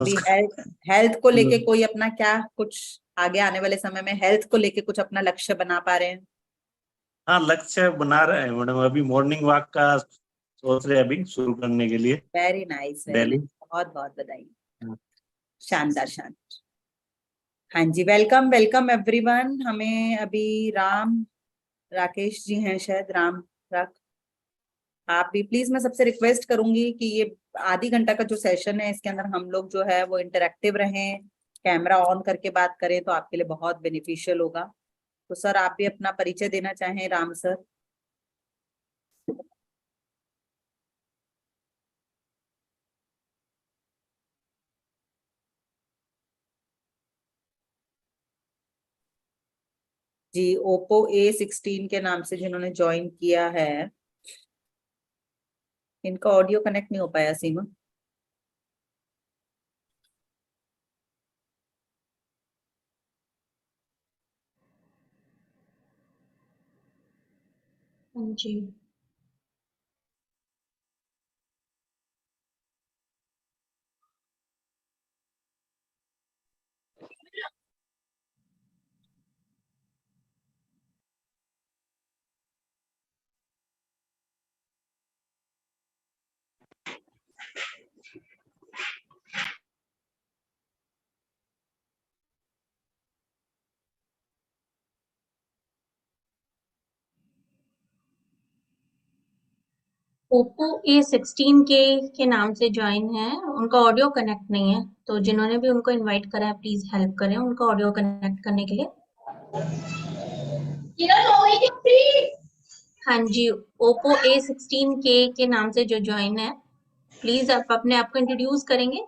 भी उसका health health को लेके कोई अपना क्या कुछ आगे आने वाले समय में हेल्थ को लेके कुछ अपना लक्ष्य बना पा रहे हैं? हाँ, लक्ष्य बना रहे हैं मैडम। अभी मॉर्निंग वॉक का सोच रहे हैं अभी शुरू करने के लिए very nice, very daily. Nice, बहुत बहुत बधाई। शानदार शानदार। हाँ जी, वेलकम वेलकम एवरीवन। हमें अभी राम राकेश जी हैं शायद, राम राक, आप भी प्लीज, मैं सबसे रिक्वेस्ट करूंगी कि ये आधी घंटा का जो सेशन है इसके अंदर हम लोग जो है वो इंटरेक्टिव रहें, कैमरा ऑन करके बात करें तो आपके लिए बहुत बेनिफिशियल होगा। तो सर आप भी अपना परिचय देना चाहें, राम सर? जी, Oppo A16 के नाम से जिन्होंने ज्वाइन किया है, इनका ऑडियो कनेक्ट नहीं हो पाया सीमा। जी। ओप्पो A16 के नाम से ज्वाइन है, उनका ऑडियो कनेक्ट नहीं है, तो जिन्होंने भी उनको इनवाइट करा है प्लीज हेल्प करें उनका ऑडियो कनेक्ट करने के लिए। हाँ जी, ओप्पो A16 के नाम से जो ज्वाइन है, प्लीज आप अपने आप को इंट्रोड्यूस करेंगे।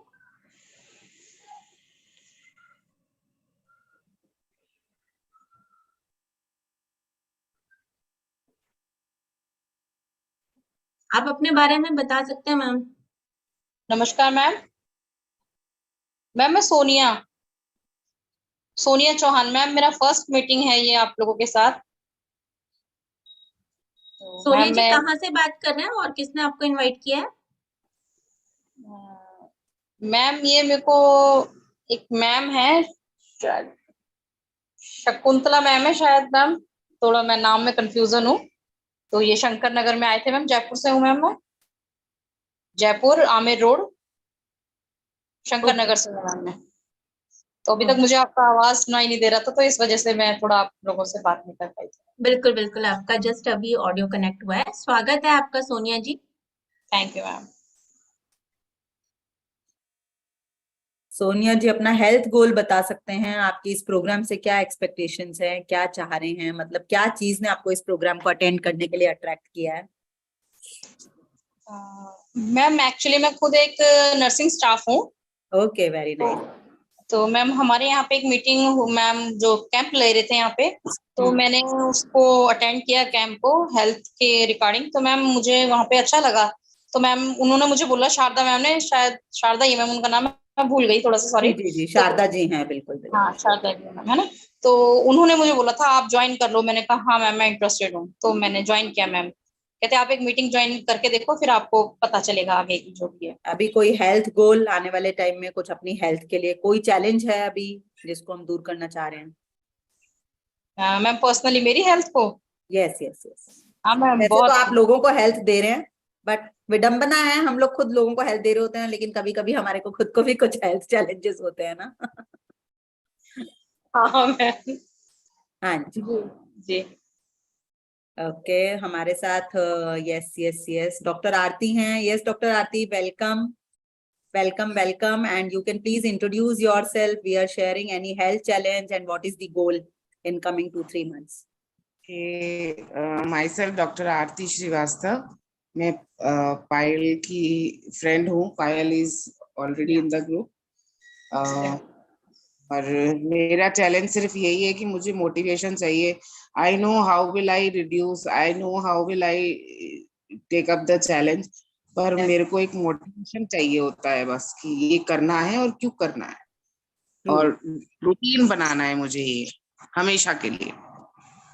आप अपने बारे में बता सकते हैं मैम। नमस्कार मैम। मैम मैं सोनिया सोनिया चौहान। मैम मेरा फर्स्ट मीटिंग है ये आप लोगों के साथ। तो सोनिया मैम जी मैं कहाँ से बात कर रहे हैं और किसने आपको इनवाइट किया है? मैम ये मेरे को एक मैम है शायद, शकुंतला मैम है शायद मैम, थोड़ा मैं नाम में कंफ्यूजन हूँ। तो ये शंकर नगर में आए थे मैम, जयपुर से हूँ मैम मैं, जयपुर आमेर रोड शंकर ओके नगर से हूँ मैम मैं। तो अभी तक मुझे आपका आवाज सुनाई नहीं दे रहा था, तो इस वजह से मैं थोड़ा आप लोगों से बात नहीं कर पाई थी। बिल्कुल बिल्कुल, आपका जस्ट अभी ऑडियो कनेक्ट हुआ है। स्वागत है आपका Sonia ji. Thank you ma'am. Sonia ji अपना हेल्थ गोल बता सकते हैं? आपकी इस प्रोग्राम से क्या एक्सपेक्टेशंस है, क्या चाह रहे हैं, मतलब क्या चीज ने आपको इस प्रोग्राम को अटेंड करने के लिए अट्रैक्ट किया है? मैम एक्चुअली मैं खुद एक नर्सिंग स्टाफ हूँ। Okay, very nice. तो मैम हमारे यहाँ पे एक मीटिंग मैम जो कैंप ले रहे थे यहाँ पे, तो मैंने उसको अटेंड किया कैंप को हेल्थ के रिगार्डिंग। तो मैम मुझे वहाँ पे अच्छा लगा। तो मैम उन्होंने मुझे बोला, शारदा मैम ने, शायद शारदा ही मैम उनका नाम है, मैं भूल गई थोड़ा सा, जी सॉरी। जी जी, तो शारदा जी हैं, बिल्कुल बिल्कुल। हाँ शारदा मैम है ना। तो उन्होंने मुझे बोला था आप ज्वाइन कर लो। मैंने कहा हाँ मैम मैं इंटरेस्टेड हूँ। तो मैंने ज्वाइन किया। मैम कहते आप एक मीटिंग ज्वाइन करके देखो, फिर आपको पता चलेगा आगे की जो भी है। अभी कोई हेल्थ गोल आने वाले टाइम में, कुछ अपनी हेल्थ के लिए कोई चैलेंज है अभी जिसको हम दूर करना चाह रहे हैं? मैम पर्सनली मेरी हेल्थ को, यस यस यस। हाँ मैम वैसे तो बहुत। आप लोगों को हेल्थ दे रहे हैं, बट विडंबना है हम लोग खुद लोगों को हेल्थ दे रहे होते हैं, लेकिन कभी कभी हमारे को खुद को भी कुछ हेल्थ चैलेंजेस होते हैं ना। हाँ मैम। हाँ जी। जी ओके, हमारे साथ yes yes yes doctor Aarti हैं। Yes doctor Aarti, welcome welcome welcome, and you can please introduce yourself. We are sharing any health challenge and what is the goal in coming 2-3 months? My self doctor Aarti Shrivastava. मैं पायल की friend हूँ। Payal is already in the group. और मेरा challenge सिर्फ यही है कि मुझे मोटिवेशन चाहिए। I know how will I reduce, I know how will I take up the challenge, पर मेरे को एक मोटिवेशन चाहिए होता है बस कि ये करना है और क्यों करना है, और रूटीन बनाना है मुझे ये हमेशा के लिए।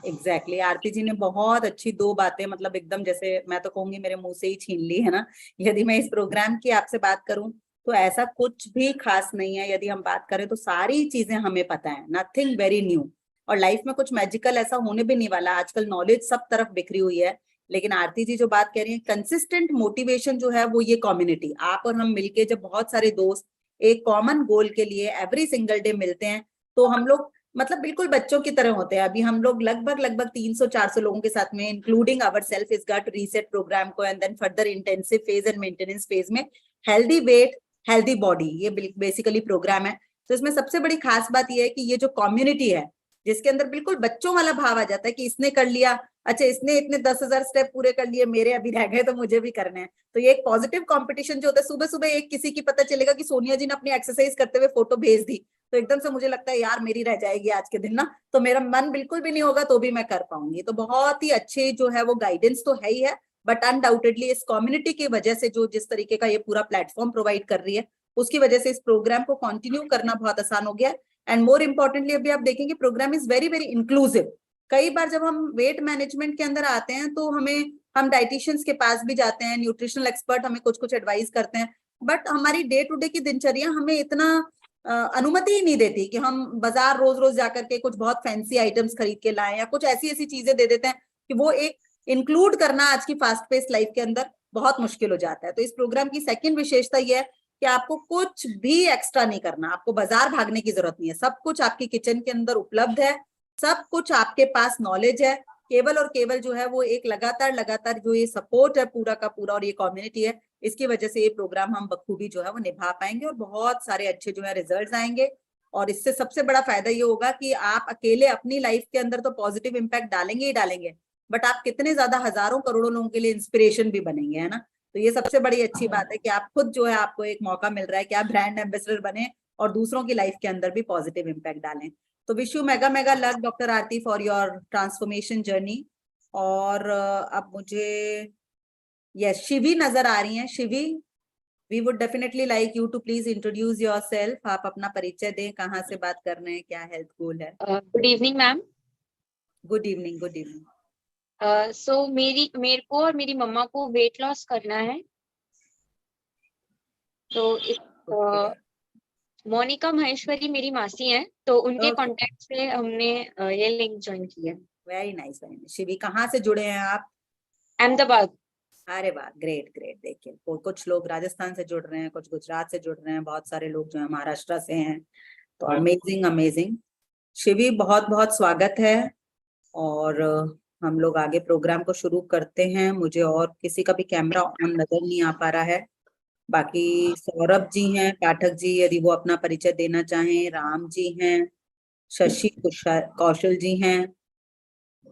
एग्जैक्टली आरती जी ने बहुत अच्छी दो बातें, मतलब एकदम जैसे मैं तो कहूंगी मेरे मुंह से ही छीन ली है ना। यदि मैं इस प्रोग्राम की आपसे बात करूं तो ऐसा कुछ भी खास नहीं है। यदि हम बात करें तो सारी चीजें हमें पता है, नथिंग वेरी न्यू। और लाइफ में कुछ मैजिकल ऐसा होने भी नहीं वाला। आजकल नॉलेज सब तरफ बिखरी हुई है, लेकिन आरती जी जो बात कह रही है, कंसिस्टेंट मोटिवेशन जो है वो ये कम्युनिटी, आप और हम मिलके जब बहुत सारे दोस्त एक कॉमन गोल के लिए एवरी सिंगल डे मिलते हैं, तो हम लोग मतलब बिल्कुल बच्चों की तरह होते हैं। अभी हम लोग लगभग 300-400 लोगों के साथ में, including our self is gut reset program को, and then further intensive phase and maintenance phase में हेल्दी वेट हेल्दी बॉडी, ये बेसिकली प्रोग्राम है। तो इसमें सबसे बड़ी खास बात ये है कि ये जो कम्युनिटी है, जिसके अंदर बिल्कुल बच्चों वाला भाव आ जाता है कि इसने कर लिया, अच्छा इसने इतने 10,000 स्टेप पूरे कर लिए, मेरे अभी रह गए तो मुझे भी करने हैं। तो ये एक पॉजिटिव कंपटीशन जो होता है, सुबह सुबह एक किसी की पता चलेगा कि सोनिया जी ने अपनी एक्सरसाइज करते हुए फोटो भेज दी, तो एकदम से मुझे लगता है यार मेरी रह जाएगी आज के दिन ना, तो मेरा मन बिल्कुल भी नहीं होगा तो भी मैं कर पाऊंगी। तो बहुत ही अच्छे जो है वो गाइडेंस तो है ही है, बट अनडाउटेडली इस कम्युनिटी की वजह से जो जिस तरीके का ये पूरा प्लेटफॉर्म प्रोवाइड कर रही है, उसकी वजह से इस प्रोग्राम को कंटिन्यू करना बहुत आसान हो गया। एंड मोर इम्पोर्टेंटली अभी आप देखेंगे programme is very very inclusive. कई बार जब हम वेट मैनेजमेंट के अंदर आते हैं तो हम डाइटिशियंस के पास भी जाते हैं, न्यूट्रिशनल एक्सपर्ट हमें कुछ कुछ एडवाइस करते हैं, बट हमारी डे टू डे की दिनचर्या हमें इतना अनुमति ही नहीं देती कि हम बाजार रोज रोज जाकर के कुछ बहुत फैंसी आइटम्स खरीद के लाएं, या कुछ ऐसी ऐसी चीजें दे देते हैं कि वो एक इंक्लूड करना आज की फास्ट पेस लाइफ के अंदर बहुत मुश्किल हो जाता है। तो इस प्रोग्राम की सेकंड विशेषता यह है कि आपको कुछ भी एक्स्ट्रा नहीं करना, आपको बाजार भागने की जरूरत नहीं है, सब कुछ आपकी किचन के अंदर उपलब्ध है, सब कुछ आपके पास नॉलेज है। केवल और केवल जो है वो एक लगातार जो ये सपोर्ट है पूरा का पूरा और ये कम्युनिटी है, इसकी वजह से ये प्रोग्राम हम बखूबी जो है वो निभा पाएंगे और बहुत सारे अच्छे जो है रिजल्ट्स आएंगे। और इससे सबसे बड़ा फायदा ये होगा कि आप अकेले अपनी लाइफ के अंदर तो पॉजिटिव इम्पैक्ट डालेंगे ही डालेंगे, बट आप कितने ज्यादा हजारों करोड़ों लोगों के लिए इंस्पिरेशन भी बनेंगे, है ना। तो ये सबसे बड़ी अच्छी बात है कि आप खुद जो है आपको एक मौका मिल रहा है कि आप ब्रांड एम्बेसडर बने और दूसरों की लाइफ के अंदर भी पॉजिटिव इम्पैक्ट डालें। तो wish you mega mega luck doctor Aarti for your transformation journey. और अब मुझे यस शिवी नजर आ रही हैं। Shivi, we would definitely like you to please introduce yourself. आप अपना परिचय दें, कहाँ से बात कर रहे हैं, क्या हेल्थ गोल है। Good evening ma'am. Good evening, good evening. So मेरे को और मेरी मम्मा को वेट लॉस करना है, तो मोनिका महेश्वरी मेरी मासी हैं, तो उनके कांटेक्ट से हमने ये लिंक ज्वाइन किया। Very nice, very nice. Shivi, कहाँ से जुड़े हैं आप? अहमदाबाद। अरे वाह, ग्रेट ग्रेट। देखिए कुछ लोग राजस्थान से जुड़ रहे हैं, कुछ गुजरात से जुड़ रहे हैं, बहुत सारे लोग जो है महाराष्ट्र से हैं। तो अमेजिंग अमेजिंग। शिवी, बहुत बहुत स्वागत है। और हम लोग आगे प्रोग्राम को शुरू करते हैं। मुझे और किसी का भी कैमरा ऑन नजर नहीं आ पा रहा है। बाकी सौरभ जी हैं, पाठक जी, यदि वो अपना परिचय देना चाहें। राम जी हैं, शशि कौशल जी हैं,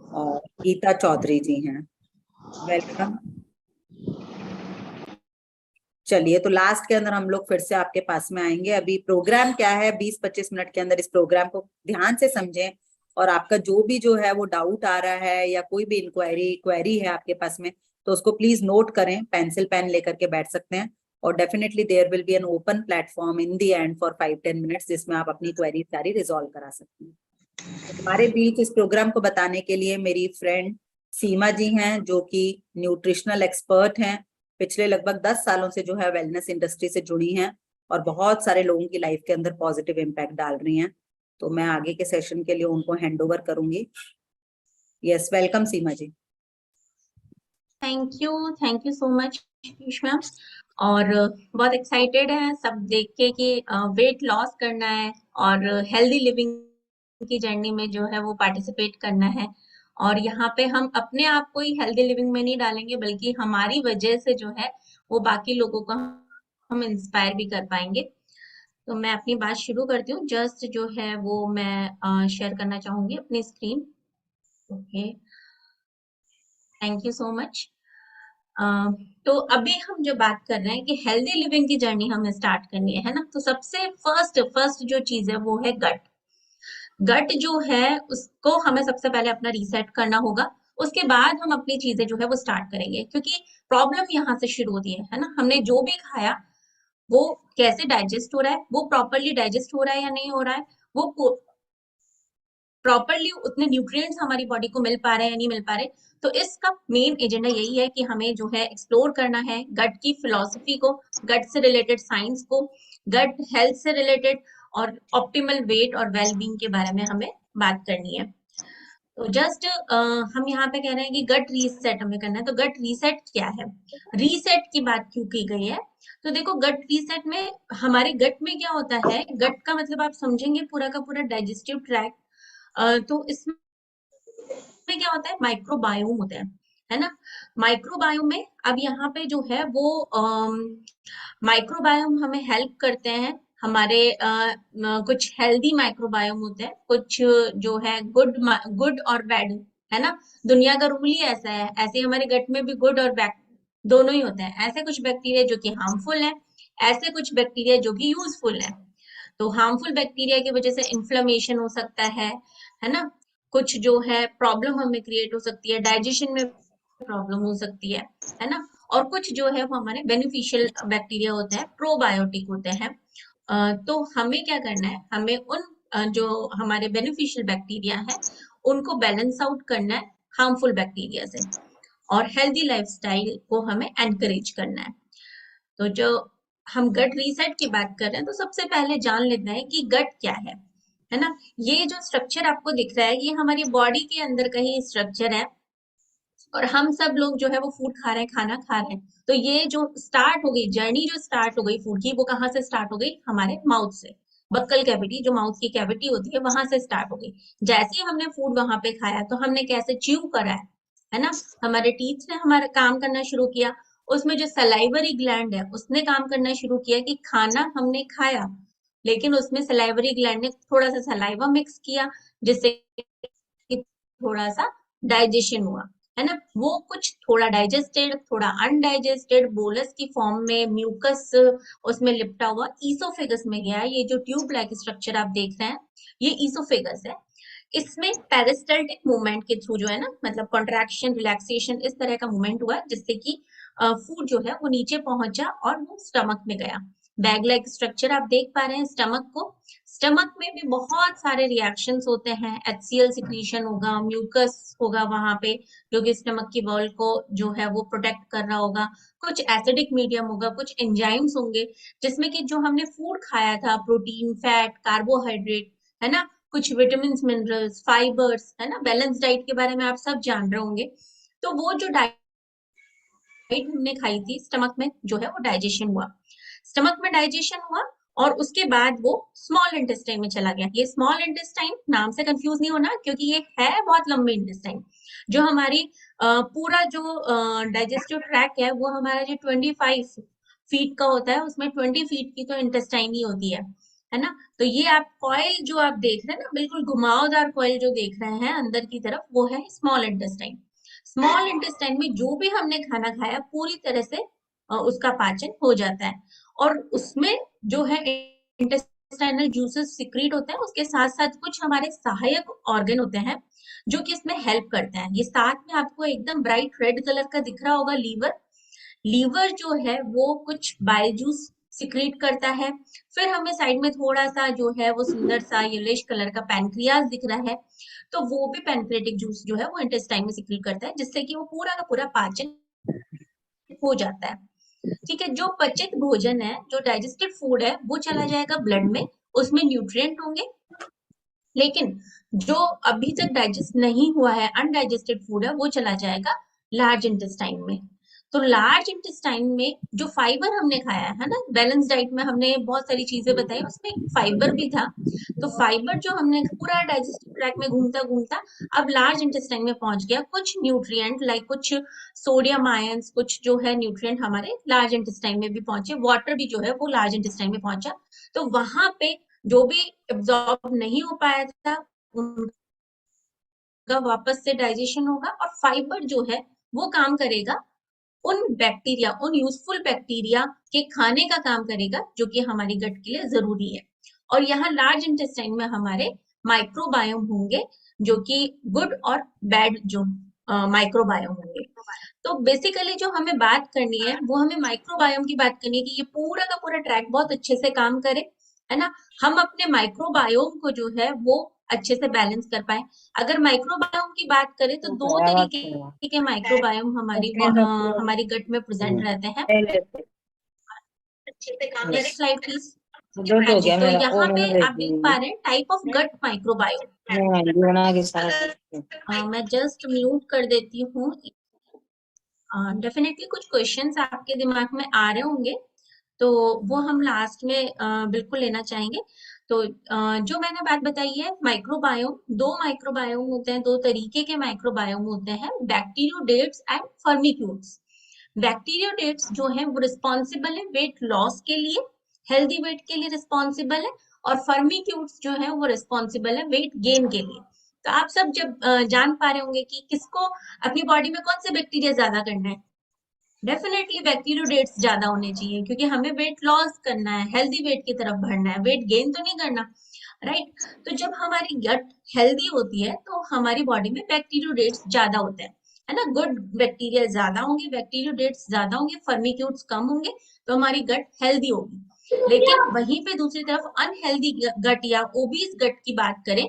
और गीता चौधरी जी हैं। वेलकम। चलिए, तो लास्ट के अंदर हम लोग फिर से आपके पास में आएंगे। अभी प्रोग्राम क्या है, 20-25 मिनट के अंदर इस प्रोग्राम को ध्यान से समझें, और आपका जो भी जो है वो डाउट आ रहा है या कोई भी क्वेरी है आपके पास में, तो उसको प्लीज नोट करें, पेंसिल पेन लेकर के बैठ सकते हैं। और definitely there will be an open platform in the end for 5-10 minutes, जिसमें आप अपनी क्वेरी सारी रिजॉल्व करा सकते हैं। हमारे बीच इस प्रोग्राम को बताने के लिए मेरी फ्रेंड सीमा जी हैं, जो कि न्यूट्रिशनल एक्सपर्ट हैं, पिछले लगभग 10 सालों से जो है वेलनेस इंडस्ट्री से जुड़ी हैं और बहुत सारे लोगों की लाइफ के अंदर पॉजिटिव इम्पैक्ट डाल रही हैं। तो मैं आगे के सेशन के लिए उनको हैंड ओवर करूंगी। Yes, welcome Seema ji. Thank you so much Piyush ma'am. और बहुत एक्साइटेड है सब देख के कि वेट लॉस करना है और हेल्दी लिविंग की जर्नी में जो है वो पार्टिसिपेट करना है। और यहाँ पे हम अपने आप को ही हेल्दी लिविंग में नहीं डालेंगे, बल्कि हमारी वजह से जो है वो बाकी लोगों को हम इंस्पायर भी कर पाएंगे। तो मैं अपनी बात शुरू करती हूँ। जस्ट जो है वो मैं शेयर करना चाहूंगी अपनी screen. Okay, thank you so much. तो अभी हम जो बात कर रहे हैं कि हेल्दी लिविंग की जर्नी हमें स्टार्ट करनी है ना, तो सबसे फर्स्ट जो चीज है वो है गट जो है उसको हमें सबसे पहले अपना रीसेट करना होगा। उसके बाद हम अपनी चीजें जो है वो स्टार्ट करेंगे, क्योंकि प्रॉब्लम यहाँ से शुरू होती है ना। हमने जो भी खाया वो कैसे डाइजेस्ट हो रहा है, वो प्रॉपरली डाइजेस्ट हो रहा है या नहीं हो रहा है, वो प्रॉपरली उतने न्यूट्रिएंट्स हमारी बॉडी को मिल पा रहे हैं या नहीं मिल पा रहे। तो इसका मेन एजेंडा यही है कि हमें जो है एक्सप्लोर करना है गट की फिलॉसफी को, गट से रिलेटेड साइंस को, गट हेल्थ से रिलेटेड और ऑप्टिमल वेट और वेलबींग के बारे में हमें बात करनी है। तो जस्ट हम यहाँ पे कह रहे हैं कि गट रीसेट हमें करना है। तो गट रीसेट क्या है, रीसेट की बात क्यों की गई है? तो देखो गट रीसेट में हमारे गट में क्या होता है, गट का मतलब आप समझेंगे पूरा का पूरा डाइजेस्टिव ट्रैक्ट। तो इसमें क्या होता है, माइक्रोबायोम होता है ना। माइक्रोबायोम में अब यहाँ पे जो है वो माइक्रोबायोम हमें हेल्प करते हैं। हमारे कुछ हेल्दी माइक्रोबायोम होते हैं, कुछ जो है गुड और बैड, है ना। दुनिया का रूल ही ऐसा है, ऐसे हमारे गट में भी गुड और बैड दोनों ही होते हैं। ऐसे कुछ बैक्टीरिया जो कि हार्मफुल है, ऐसे कुछ बैक्टीरिया जो कि यूजफुल है। तो हार्मफुल बैक्टीरिया की वजह से इन्फ्लेमेशन हो सकता है ना। कुछ जो है प्रॉब्लम हमें क्रिएट हो सकती है, डाइजेशन में प्रॉब्लम हो सकती है ना। और कुछ जो है वो हमारे बेनिफिशियल बैक्टीरिया होते हैं, प्रोबायोटिक होते हैं। तो हमें क्या करना है, हमें उन जो हमारे बेनिफिशियल बैक्टीरिया है उनको बैलेंस आउट करना है हार्मफुल बैक्टीरिया से, और हेल्दी लाइफस्टाइल को हमें एनकरेज करना है। तो जो हम गट रीसेट की बात कर रहे हैं, तो सबसे पहले जान लेते हैं कि गट क्या है ना। ये जो स्ट्रक्चर आपको दिख रहा है ये हमारी बॉडी के अंदर का ही स्ट्रक्चर है, और हम सब लोग जो है वो फूड खा रहे हैं, खाना खा रहे हैं। तो ये जो स्टार्ट हो गई जर्नी, जो स्टार्ट हो गई फूड की, वो कहाँ से स्टार्ट हो गई, हमारे माउथ से। बक्कल कैविटी, जो माउथ की कैविटी होती है, वहां से स्टार्ट हो गई। जैसे ही हमने फूड वहां पे खाया तो हमने कैसे च्यू करा है ना। हमारे टीथ ने हमारा काम करना शुरू किया, उसमें जो सलाइवरी ग्लैंड है उसने काम करना शुरू किया कि खाना हमने खाया, लेकिन उसमें सलाइवरी ग्लैंड ने थोड़ा सा सलाइवा मिक्स किया, जिससे कि थोड़ा सा डाइजेशन हुआ, है ना। वो कुछ थोड़ा डाइजेस्टेड, थोड़ा अनडाइजेस्टेड, बोलस की फॉर्म में म्यूकस उसमें लिपटा हुआ ईसोफेगस में गया। ये जो ट्यूब लाइक स्ट्रक्चर आप देख रहे हैं ये ईसोफेगस है। इसमें पेरिस्टल्टिक मूवमेंट के थ्रू जो है ना, मतलब कॉन्ट्रैक्शन, रिलैक्सेशन, इस तरह का मूवमेंट हुआ जिससे कि फूड जो है वो नीचे पहुंचा और वो स्टमक में गया। बैग लाइक स्ट्रक्चर आप देख पा रहे हैं स्टमक को। स्टमक में भी बहुत सारे रिएक्शंस होते हैं, HCl सिक्रीशन होगा, म्यूकस होगा वहां पे जो कि स्टमक की वॉल को जो है वो प्रोटेक्ट कर रहा होगा, कुछ एसिडिक मीडियम होगा, कुछ एंजाइम्स होंगे जिसमें कि जो हमने फूड खाया था, प्रोटीन, फैट, कार्बोहाइड्रेट, है ना, कुछ विटामिन, मिनरल्स, फाइबर्स, है ना। बैलेंस डाइट के बारे में आप सब जान रहे होंगे। तो वो जो डाइट हमने खाई थी स्टमक में जो है वो डाइजेशन हुआ, स्टमक में डाइजेशन हुआ, और उसके बाद वो स्मॉल इंटेस्टाइन में चला गया। ये स्मॉल इंटेस्टाइन नाम से कंफ्यूज नहीं होना, क्योंकि ये है बहुत लंबी इंटेस्टाइन। जो हमारी पूरा जो डाइजेस्टिव ट्रैक है वो हमारा जो 25 फीट का होता है, उसमें 20 फीट की तो इंटेस्टाइन ही होती है ना। तो ये आप कॉइल जो आप देख रहे हैं ना, बिल्कुल घुमावदार कॉइल जो देख रहे हैं अंदर की तरफ, वो है स्मॉल इंटेस्टाइन। स्मॉल इंटेस्टाइन में जो भी हमने खाना खाया पूरी तरह से उसका पाचन हो जाता है, और उसमें जो है इंटेस्टाइनल जूसेस सिक्रीट होते हैं, उसके साथ साथ कुछ हमारे सहायक ऑर्गन होते हैं जो कि इसमें हेल्प करते हैं। ये साथ में आपको एकदम ब्राइट रेड कलर का दिख रहा होगा लीवर। लीवर जो है वो कुछ बाइल जूस सिक्रीट करता है। फिर हमें साइड में थोड़ा सा जो है वो सुंदर सा येलोइश कलर का पैनक्रियाज दिख रहा है, तो वो भी पैनक्रियाटिक जूस जो है वो इंटेस्टाइन में सिक्रीट करता है, जिससे कि वो पूरा का पूरा पाचन हो जाता है। ठीक है, जो पचित भोजन है, जो डाइजेस्टेड फूड है, वो चला जाएगा ब्लड में, उसमें न्यूट्रिएंट होंगे। लेकिन जो अभी तक डाइजेस्ट नहीं हुआ है, अनडाइजेस्टेड फूड है, वो चला जाएगा लार्ज इंटेस्टाइन में। तो लार्ज इंटेस्टाइन में जो फाइबर हमने खाया है ना, बैलेंस डाइट में हमने बहुत सारी चीजें बताई, उसमें फाइबर भी था। तो फाइबर जो हमने पूरा डाइजेस्टिव ट्रैक्ट में घूमता घूमता अब लार्ज इंटेस्टाइन में पहुंच गया। कुछ न्यूट्रिएंट लाइक कुछ सोडियम आयंस, कुछ जो है न्यूट्रिएंट हमारे लार्ज इंटेस्टाइन में भी पहुंचे, वाटर भी जो है वो लार्ज इंटेस्टाइन में पहुंचा। तो वहां पे जो भी एब्जॉर्ब नहीं हो पाया था उनका वापस से डाइजेशन होगा, और फाइबर जो है वो काम करेगा उन बैक्टीरिया, उन यूजफुल बैक्टीरिया के खाने का काम करेगा जो कि हमारी गट के लिए जरूरी है। और यहाँ लार्ज इंटेस्टाइन में हमारे माइक्रोबायोम होंगे जो कि गुड और बैड जो माइक्रोबायोम होंगे। तो बेसिकली जो हमें बात करनी है वो हमें माइक्रोबायोम की बात करनी है कि ये पूरा का पूरा ट्रैक बहुत अच्छे से काम करे, है ना। हम अपने माइक्रोबायोम को जो है वो अच्छे से बैलेंस कर पाए। अगर माइक्रोबायोम की बात करें तो दो तरीके के माइक्रोबायोम हमारी गट में प्रेजेंट रहते हैं। Next slide please. हाँ जी, तो यहाँ पे आप देख पा रहे हैं टाइप ऑफ गट माइक्रोबायोम। मैं जस्ट म्यूट कर देती हूँ। डेफिनेटली कुछ क्वेश्चंस आपके दिमाग में आ रहे होंगे, तो वो हम लास्ट में बिल्कुल लेना चाहेंगे। तो जो मैंने बात बताई है, माइक्रोबायोम, दो माइक्रोबायोम होते हैं, दो तरीके के माइक्रोबायोम होते हैं, बैक्टीरियोडेट्स एंड फर्मिक्यूट्स। बैक्टीरियोडेट्स जो है वो रिस्पॉन्सिबल है वेट लॉस के लिए, हेल्दी वेट के लिए रिस्पॉन्सिबल है, और फर्मिक्यूट्स जो है वो रिस्पॉन्सिबल है वेट गेन के लिए। तो आप सब जब जान पा रहे होंगे कि किसको अपनी बॉडी में कौन से बैक्टीरिया ज्यादा करना है, डेफिनेटली बैक्टीरियोडेट्स ज्यादा होने चाहिए, क्योंकि हमें वेट लॉस करना है, हेल्दी वेट की तरफ बढ़ना है, वेट गेन तो नहीं करना, राइट। तो जब हमारी गट हेल्दी होती है तो हमारी बॉडी में बैक्टीरियोडेट्स ज्यादा होते हैं, है ना। गुड बैक्टीरिया ज्यादा होंगे, बैक्टीरियोडेट्स ज्यादा होंगे, फर्मिक्यूट्स कम होंगे, तो हमारी गट हेल्दी होगी। लेकिन वहीं पे दूसरी तरफ अनहेल्दी गट या ओबीज गट की बात करें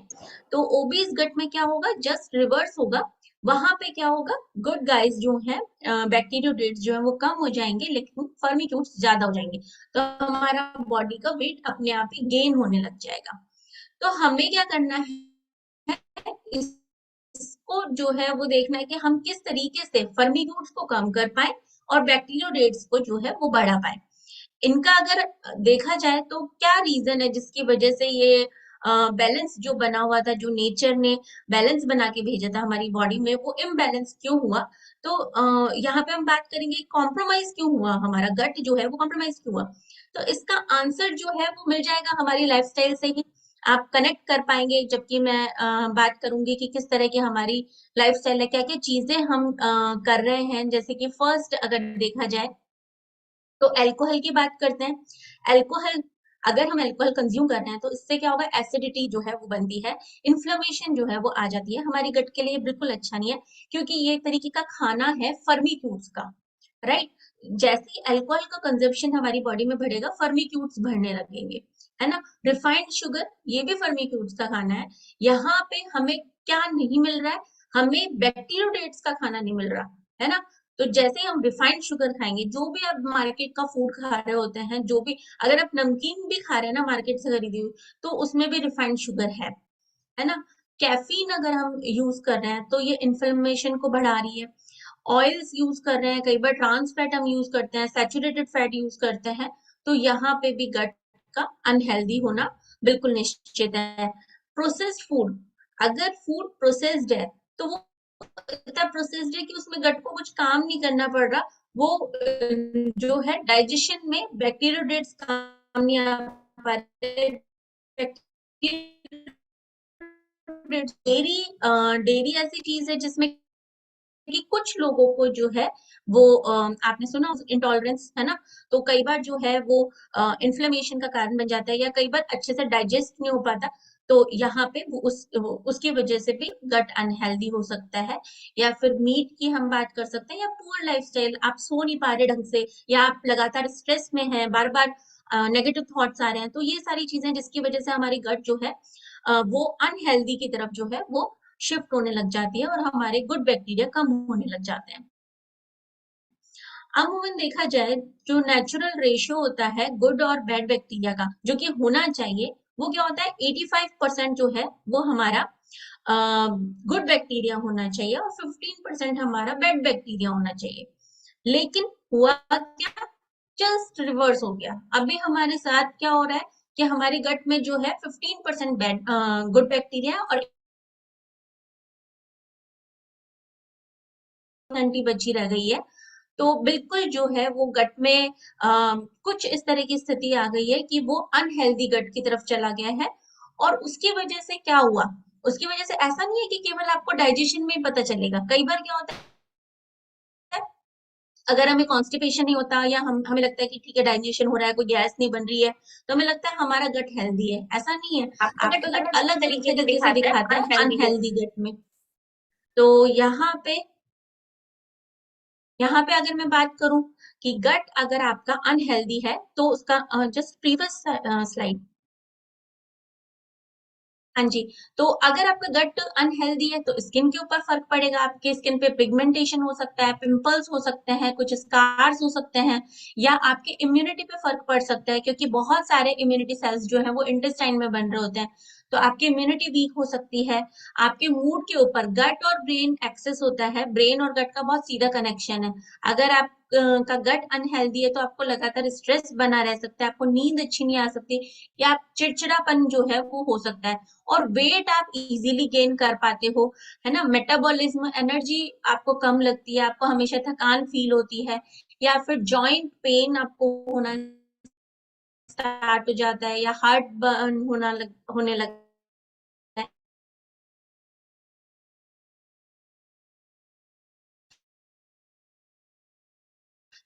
तो ओबीज गट में क्या होगा, जस्ट रिवर्स होगा। वहां पे क्या होगा, गुड गाइस जो है, बैक्टीरियोडेट्स जो है वो कम हो जाएंगे, लेकिन फर्मिक्यूट्स ज्यादा हो जाएंगे, तो हमारा बॉडी का वेट अपने आप ही गेन होने लग जाएगा। तो हमें क्या करना है, इसको जो है वो देखना है कि हम किस तरीके से फर्मिक्यूट्स को कम कर पाए और बैक्टीरियोडेट्स को जो है वो बढ़ा पाए। इनका अगर देखा जाए तो क्या रीजन है जिसकी वजह से ये बैलेंस जो बना हुआ था, जो नेचर ने बैलेंस बना के भेजा था हमारी बॉडी में, वो इम्बैलेंस क्यों हुआ। तो यहाँ पे हम बात करेंगे कॉम्प्रोमाइज क्यों हुआ, हमारा गट जो है वो कॉम्प्रोमाइज क्यों हुआ। तो इसका आंसर जो है वो मिल जाएगा हमारी लाइफस्टाइल से ही, आप कनेक्ट कर पाएंगे। जबकि मैं बात करूंगी कि किस तरह की हमारी लाइफस्टाइल है, क्या क्या चीजें हम कर रहे हैं। जैसे कि फर्स्ट अगर देखा जाए तो अल्कोहल की बात करते हैं। अल्कोहल, अगर हम अल्कोहल कंज्यूम कर रहे हैं तो इससे क्या होगा, एसिडिटी जो है वो बनती है, इन्फ्लेमेशन जो है वो आ जाती है, हमारी गट के लिए बिल्कुल अच्छा नहीं है, क्योंकि ये एक तरीके का खाना है फर्मिक्यूट्स का, राइट। जैसे ही अल्कोहल का कंजप्शन हमारी बॉडी में बढ़ेगा, फर्मिक्यूट्स बढ़ने लगेंगे, है ना। रिफाइंड शुगर, ये भी फर्मिक्यूट्स का खाना है। यहाँ पे हमें क्या नहीं मिल रहा है, हमें बैक्टीरियोडेट्स का खाना नहीं मिल रहा, है ना। तो जैसे ही हम रिफाइंड शुगर खाएंगे, जो भी आप मार्केट का फूड खा रहे होते हैं, जो भी, अगर आप नमकीन भी खा रहे हैं ना मार्केट से खरीदी हुई, तो उसमें भी रिफाइंड शुगर है ना। कैफीन अगर हम यूज कर रहे हैं तो ये इन्फ्लेमेशन को बढ़ा रही है। ऑयल्स यूज कर रहे हैं, कई बार ट्रांस फैट हम यूज करते हैं, सैचुरेटेड फैट यूज करते हैं, तो यहाँ पे भी गट का अनहेल्दी होना बिल्कुल निश्चित है। प्रोसेस्ड फूड, अगर फूड प्रोसेस्ड है तो वो इतना प्रोसेस्ड है कि उसमें गट को कुछ काम नहीं करना पड़ रहा, वो जो है डाइजेशन में बैक्टीरियोडेट्स काम नहीं आ पा रहे। डेयरी डेयरी ऐसी चीज है जिसमें कि कुछ लोगों को जो है वो आपने सुना इंटॉलरेंस, है ना। तो कई बार जो है वो इन्फ्लेमेशन का कारण बन जाता है, या कई बार अच्छे से डाइजेस्ट नहीं हो पाता, तो यहाँ पे वो उसकी वजह से भी गट अनहेल्दी हो सकता है। या फिर मीट की हम बात कर सकते हैं, या पुअर लाइफस्टाइल, आप सो नहीं पा रहे ढंग से, या आप लगातार स्ट्रेस में हैं, बार बार नेगेटिव थॉट्स आ रहे हैं, तो ये सारी चीजें जिसकी वजह से हमारी गट जो है वो अनहेल्दी की तरफ जो है वो शिफ्ट होने लग जाती है, और हमारे गुड बैक्टीरिया कम होने लग जाते हैं। अमूमन देखा जाए, जो नेचुरल रेशियो होता है गुड और बैड बैक्टीरिया का, जो कि होना चाहिए, वो क्या होता है, 85% जो है वो हमारा गुड बैक्टीरिया होना चाहिए, और 15% हमारा बैड बैक्टीरिया होना चाहिए। लेकिन हुआ क्या, जस्ट रिवर्स हो गया। अभी हमारे साथ क्या हो रहा है कि हमारे गट में जो है 15% बैड गुड बैक्टीरिया और घंटी बची रह गई है। तो बिल्कुल जो है वो गट में कुछ इस तरह की स्थिति आ गई है कि वो अनहेल्दी गट की तरफ चला गया है। और उसकी वजह से क्या हुआ, उसकी वजह से ऐसा नहीं है कि केवल आपको डाइजेशन में ही पता चलेगा। कई बार क्या होता है, अगर हमें कॉन्स्टिपेशन नहीं होता, या हमें लगता है कि ठीक है डाइजेशन हो रहा है, कोई गैस नहीं बन रही है, तो हमें लगता है हमारा गट हेल्दी है। ऐसा नहीं है, आपका गट अलग तरीके से दिखाता है अनहेल्दी गट में। तो यहाँ पे अगर मैं बात करूं कि गट अगर आपका अनहेल्दी है, तो उसका जस्ट प्रीवियस स्लाइड, हाँ जी, तो अगर आपका गट अनहेल्दी है तो स्किन के ऊपर फर्क पड़ेगा, आपके स्किन पे पिगमेंटेशन हो सकता है, पिंपल्स हो सकते हैं, कुछ स्कार्स हो सकते हैं, या आपके इम्यूनिटी पे फर्क पड़ सकता है, क्योंकि बहुत सारे इम्यूनिटी सेल्स जो है वो इंटेस्टाइन में बन रहे होते हैं, तो आपकी इम्यूनिटी वीक हो सकती है। आपके मूड के ऊपर, गट और ब्रेन एक्सेस होता है, ब्रेन और गट का बहुत सीधा कनेक्शन है। अगर आप का गट अनहेल्दी है तो आपको लगातार स्ट्रेस बना रह सकता है, आपको नींद अच्छी नहीं आ सकती, या आप चिड़चिड़ापन जो है वो हो सकता है, और वेट आप इजीली गेन कर पाते हो, है ना। मेटाबॉलिज्म, एनर्जी आपको कम लगती है, आपको हमेशा थकान फील होती है, या फिर जॉइंट पेन आपको होना स्टार्ट हो जाता है, या हार्ट बर्न होने लगता है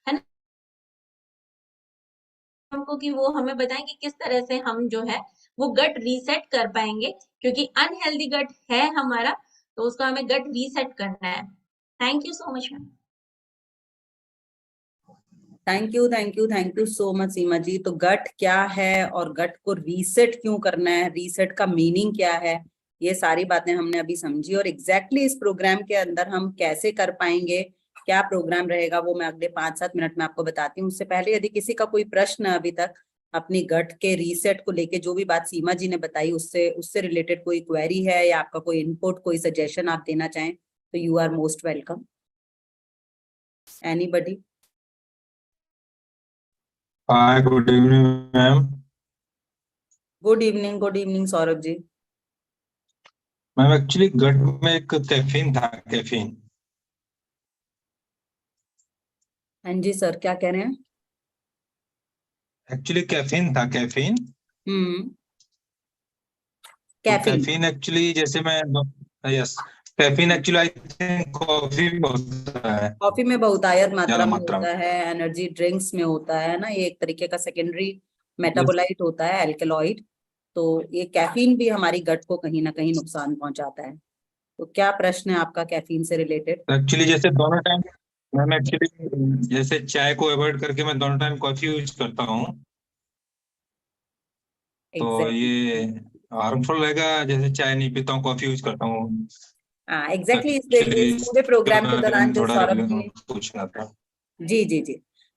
है ना। हमको कि वो हमें बताएं कि किस तरह से हम जो है वो गट रीसेट कर पाएंगे, क्योंकि अनहेल्दी गट है हमारा, तो उसको हमें गट रीसेट करना है। Thank you so much ma'am. Thank you so much Seema ji. तो गट क्या है और गट को रीसेट क्यों करना है, रीसेट का मीनिंग क्या है, ये सारी बातें हमने अभी समझी। और एग्जैक्टली इस प्रोग्राम के अंदर हम कैसे कर पाएंगे, क्या प्रोग्राम रहेगा, वो मैं अगले 5-7 मिनट में आपको बताती हूँ। उससे पहले यदि किसी का कोई प्रश्न अभी तक अपनी गट के रीसेट को लेके, जो भी बात सीमा जी ने बताई उससे उससे रिलेटेड कोई क्वेरी है, या आपका कोई इनपुट, कोई सजेशन आप देना चाहें, तो you are most welcome. Anybody? Hi, good evening ma'am. Good evening Saurabh ji. Ma'am actually gut में एक कैफीन था, कैफीन। हाँ जी सर, क्या कह रहे हैं? एक्चुअली कैफीन था, कैफीन। तो कैफीन कैफीन एक्चुअली जैसे मैं, yes, caffeine actually I think coffee में होता है, कॉफी में बहुतायत मात्रा ज्यादा में मात्रा में। होता है, एनर्जी ड्रिंक्स में होता है ना, ये एक तरीके का सेकेंडरी Yes. मेटाबोलाइट होता है, एल्केलॉइड। तो ये कैफीन भी हमारी गट को कहीं ना कहीं नुकसान पहुंचाता है। तो क्या प्रश्न है आपका कैफीन से रिलेटेड? एक्चुअली जैसे दोनों टाइम, मैम एक्चुअली जैसे चाय को अवॉइड करके मैं दोनों टाइम कॉफी यूज करता हूँ, तो एग्जैक्टली। ये हार्मफुल रहेगा? जैसे चाय नहीं पीता हूँ, कॉफी यूज करता हूँ हाँ एग्जैक्टली, एक्चुअली, इस पूरे प्रोग्राम के दौरान जो थोड़ा सौरभ जी, पूछना था। जी जी जी,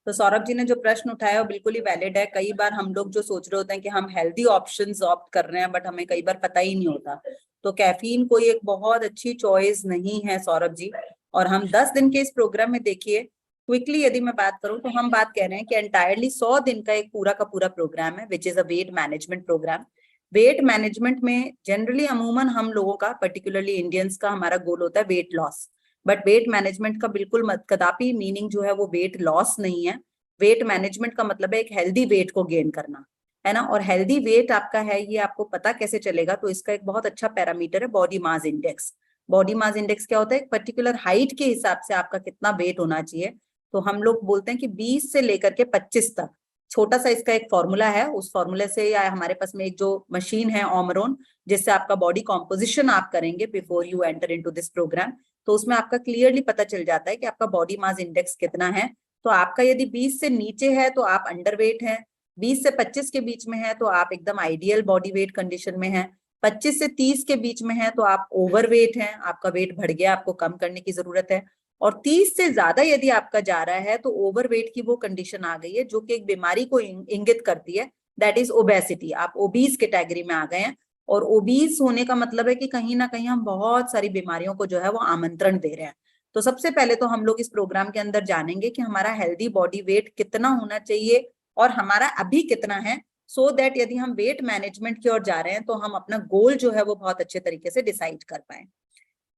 तो सौरभ जी ने जो प्रश्न उठाया वो बिल्कुल ही वैलिड है। कई बार हम लोग जो सोच रहे होते हैं कि हम हेल्दी ऑप्शंस ऑप्ट कर रहे हैं, बट हमें कई बार पता ही नहीं होता। तो कैफीन कोई एक बहुत अच्छी चॉइस नहीं है सौरभ जी। और हम 10 दिन के इस प्रोग्राम में, देखिए क्विकली यदि मैं बात करूं, तो हम बात कह रहे हैं कि एंटायरली 100 दिन का एक पूरा का पूरा प्रोग्राम है, which is a weight management programme. Weight management में जनरली अमूमन हम लोगों का, पर्टिकुलरली इंडियंस का, हमारा गोल होता है weight loss. But weight management का बिल्कुल कदापि मीनिंग जो है वो वेट लॉस नहीं है। वेट मैनेजमेंट का मतलब है एक हेल्दी वेट को गेन करना, है ना। और हेल्दी वेट आपका है, ये आपको पता कैसे चलेगा? तो इसका एक बहुत अच्छा पैरामीटर है body mass index. Body mass index क्या होता है? एक पर्टिकुलर हाइट के हिसाब से आपका कितना वेट होना चाहिए। तो हम लोग बोलते हैं कि 20 से लेकर के 25 तक, छोटा सा इसका एक फॉर्मूला है। उस फॉर्मूले से, या हमारे पास में एक जो मशीन है ओमरोन, जिससे आपका बॉडी कॉम्पोजिशन आप करेंगे before you enter into this programme, तो उसमें आपका क्लियरली पता चल जाता है कि आपका बॉडी मास इंडेक्स कितना है। तो आपका यदि 20 से नीचे है तो आप अंडरवेट है, 20 से 25 के बीच में है तो आप एकदम आइडियल बॉडी वेट कंडीशन में है, 25 से 30 के बीच में है तो आप ओवरवेट हैं, आपका वेट बढ़ गया, आपको कम करने की जरूरत है। और 30 से ज्यादा यदि आपका जा रहा है तो ओवरवेट की वो कंडीशन आ गई है जो कि एक बीमारी को इंगित करती है, दैट इज ओबेसिटी। आप ओबीस कैटेगरी में आ गए हैं। और ओबीस होने का मतलब है कि कहीं ना कहीं हम बहुत सारी बीमारियों को जो है वो आमंत्रण दे रहे हैं। तो सबसे पहले तो हम लोग इस प्रोग्राम के अंदर जानेंगे कि हमारा हेल्दी बॉडी वेट कितना होना चाहिए और हमारा अभी कितना है, सो दैट यदि हम वेट मैनेजमेंट की ओर जा रहे हैं तो हम अपना गोल जो है वो बहुत अच्छे तरीके से डिसाइड कर पाए,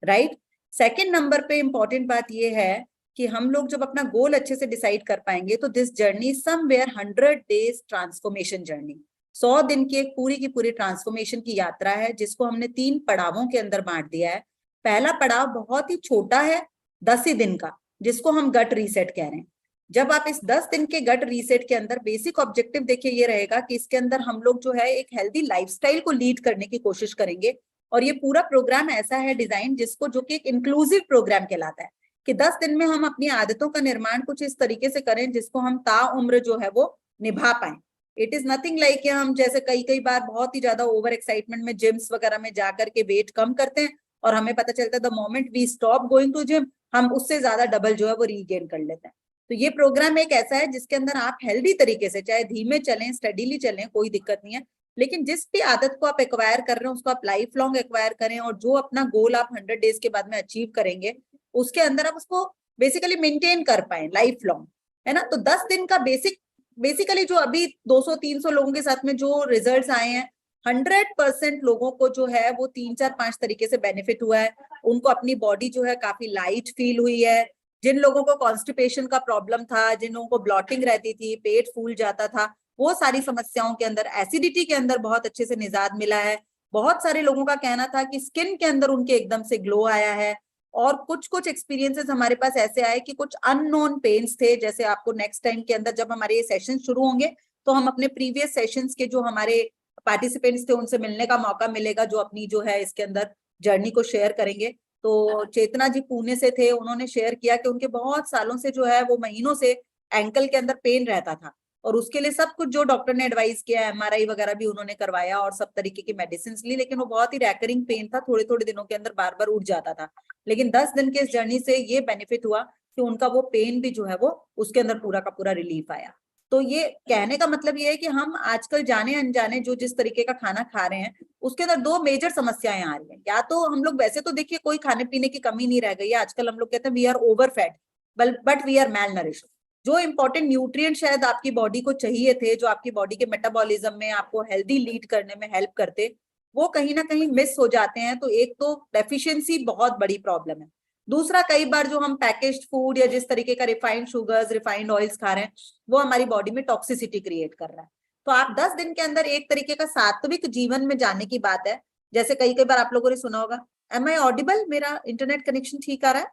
राइट। सेकेंड नंबर पे इंपॉर्टेंट बात ये है कि हम लोग जब अपना गोल अच्छे से डिसाइड कर पाएंगे तो this journey somewhere 100 days transformation journey, 100 दिन की एक पूरी की पूरी ट्रांसफॉर्मेशन की यात्रा है, जिसको हमने 3 पड़ावों के अंदर बांट दिया है। पहला पड़ाव बहुत ही छोटा है, 10 ही दिन का, जिसको हम गट रीसेट कह रहे हैं। जब आप इस 10 दिन के गट रीसेट के अंदर, बेसिक ऑब्जेक्टिव देखिए ये रहेगा कि इसके अंदर हम लोग जो है एक हेल्दी लाइफस्टाइल को लीड करने की कोशिश करेंगे। और ये पूरा प्रोग्राम ऐसा है डिजाइन, जिसको, जो कि एक इंक्लूसिव प्रोग्राम कहलाता है, कि 10 दिन में हम अपनी आदतों का निर्माण कुछ इस तरीके से करें जिसको हम ताउम्र जो है वो निभा पाए। इट इज नथिंग लाइक कि हम जैसे कई बार बहुत ही ज्यादा ओवर एक्साइटमेंट में जिम्स वगैरह में जाकर के वेट कम करते हैं और हमें पता चलता है the moment we stop going to gym हम उससे ज्यादा डबल जो है वो रीगेन कर लेते हैं। तो ये प्रोग्राम एक ऐसा है जिसके अंदर आप हेल्दी तरीके से, चाहे धीमे चलें, स्टडीली चलें, कोई दिक्कत नहीं है, लेकिन जिस भी आदत को आप एक्वायर कर रहे हैं उसको आप लाइफ लॉन्ग एक्वायर करें, और जो अपना गोल आप 100 डेज के बाद में अचीव करेंगे उसके अंदर आप उसको बेसिकली मेंटेन कर पाए लाइफ लॉन्ग, है ना। तो 10 दिन का बेसिकली जो अभी 200-300 लोगों के साथ में जो रिजल्ट्स आए हैं, 100% लोगों को जो है वो 3-4-5 तरीके से बेनिफिट हुआ है। उनको अपनी बॉडी जो है काफी लाइट फील हुई है। जिन लोगों को कॉन्स्टिपेशन का प्रॉब्लम था, जिन लोगों को ब्लॉटिंग रहती थी, पेट फूल जाता था, वो सारी समस्याओं के अंदर, एसिडिटी के अंदर बहुत अच्छे से निजात मिला है। बहुत सारे लोगों का कहना था कि स्किन के अंदर उनके एकदम से ग्लो आया है। और कुछ एक्सपीरियंसेस हमारे पास ऐसे आए कि कुछ अननोन पेन्स थे, जैसे आपको नेक्स्ट टाइम के अंदर जब हमारे ये सेशन शुरू होंगे तो हम अपने प्रीवियस सेशंस के जो हमारे पार्टिसिपेंट्स थे उनसे मिलने का मौका मिलेगा, जो अपनी जो है इसके अंदर जर्नी को शेयर करेंगे। तो चेतना जी पुणे से थे, उन्होंने शेयर किया कि उनके बहुत सालों से जो है वो महीनों से एंकल के अंदर पेन रहता था, और उसके लिए सब कुछ जो डॉक्टर ने एडवाइस किया, MRI वगैरह भी उन्होंने करवाया और सब तरीके की मेडिसिन ली, लेकिन वो बहुत ही रैकरिंग पेन था, थोड़े थोड़े दिनों के अंदर बार बार उठ जाता था। लेकिन 10 दिन के इस जर्नी से ये बेनिफिट हुआ कि उनका वो पेन भी जो है वो उसके अंदर पूरा का पूरा रिलीफ आया। तो ये कहने का मतलब ये है कि हम आजकल जाने अनजाने जो जिस तरीके का खाना खा रहे हैं उसके अंदर 2 मेजर समस्याएं आ रही हैं। या तो हम लोग, वैसे तो देखिए कोई खाने पीने की कमी नहीं रह गई है, आजकल हम लोग कहते हैं we are over fat but we are malnourished. जो इंपॉर्टेंट न्यूट्रिएंट शायद आपकी बॉडी को चाहिए थे, जो आपकी बॉडी के मेटाबॉलिज्म में आपको हेल्दी लीड करने में हेल्प करते, वो कहीं ना कहीं मिस हो जाते हैं। तो एक तो डेफिशिएंसी बहुत बड़ी प्रॉब्लम है। दूसरा, कई बार जो हम पैकेज्ड फूड या जिस तरीके का रिफाइंड शुगर्स, रिफाइंड ऑयल्स खा रहे हैं वो हमारी बॉडी में टॉक्सिसिटी क्रिएट कर रहा है। तो आप 10 दिन के अंदर एक तरीके का सात्विक जीवन में जाने की बात है। जैसे कई बार आप लोगों ने सुना होगा, एम आई ऑडिबल, मेरा इंटरनेट कनेक्शन ठीक आ रहा है?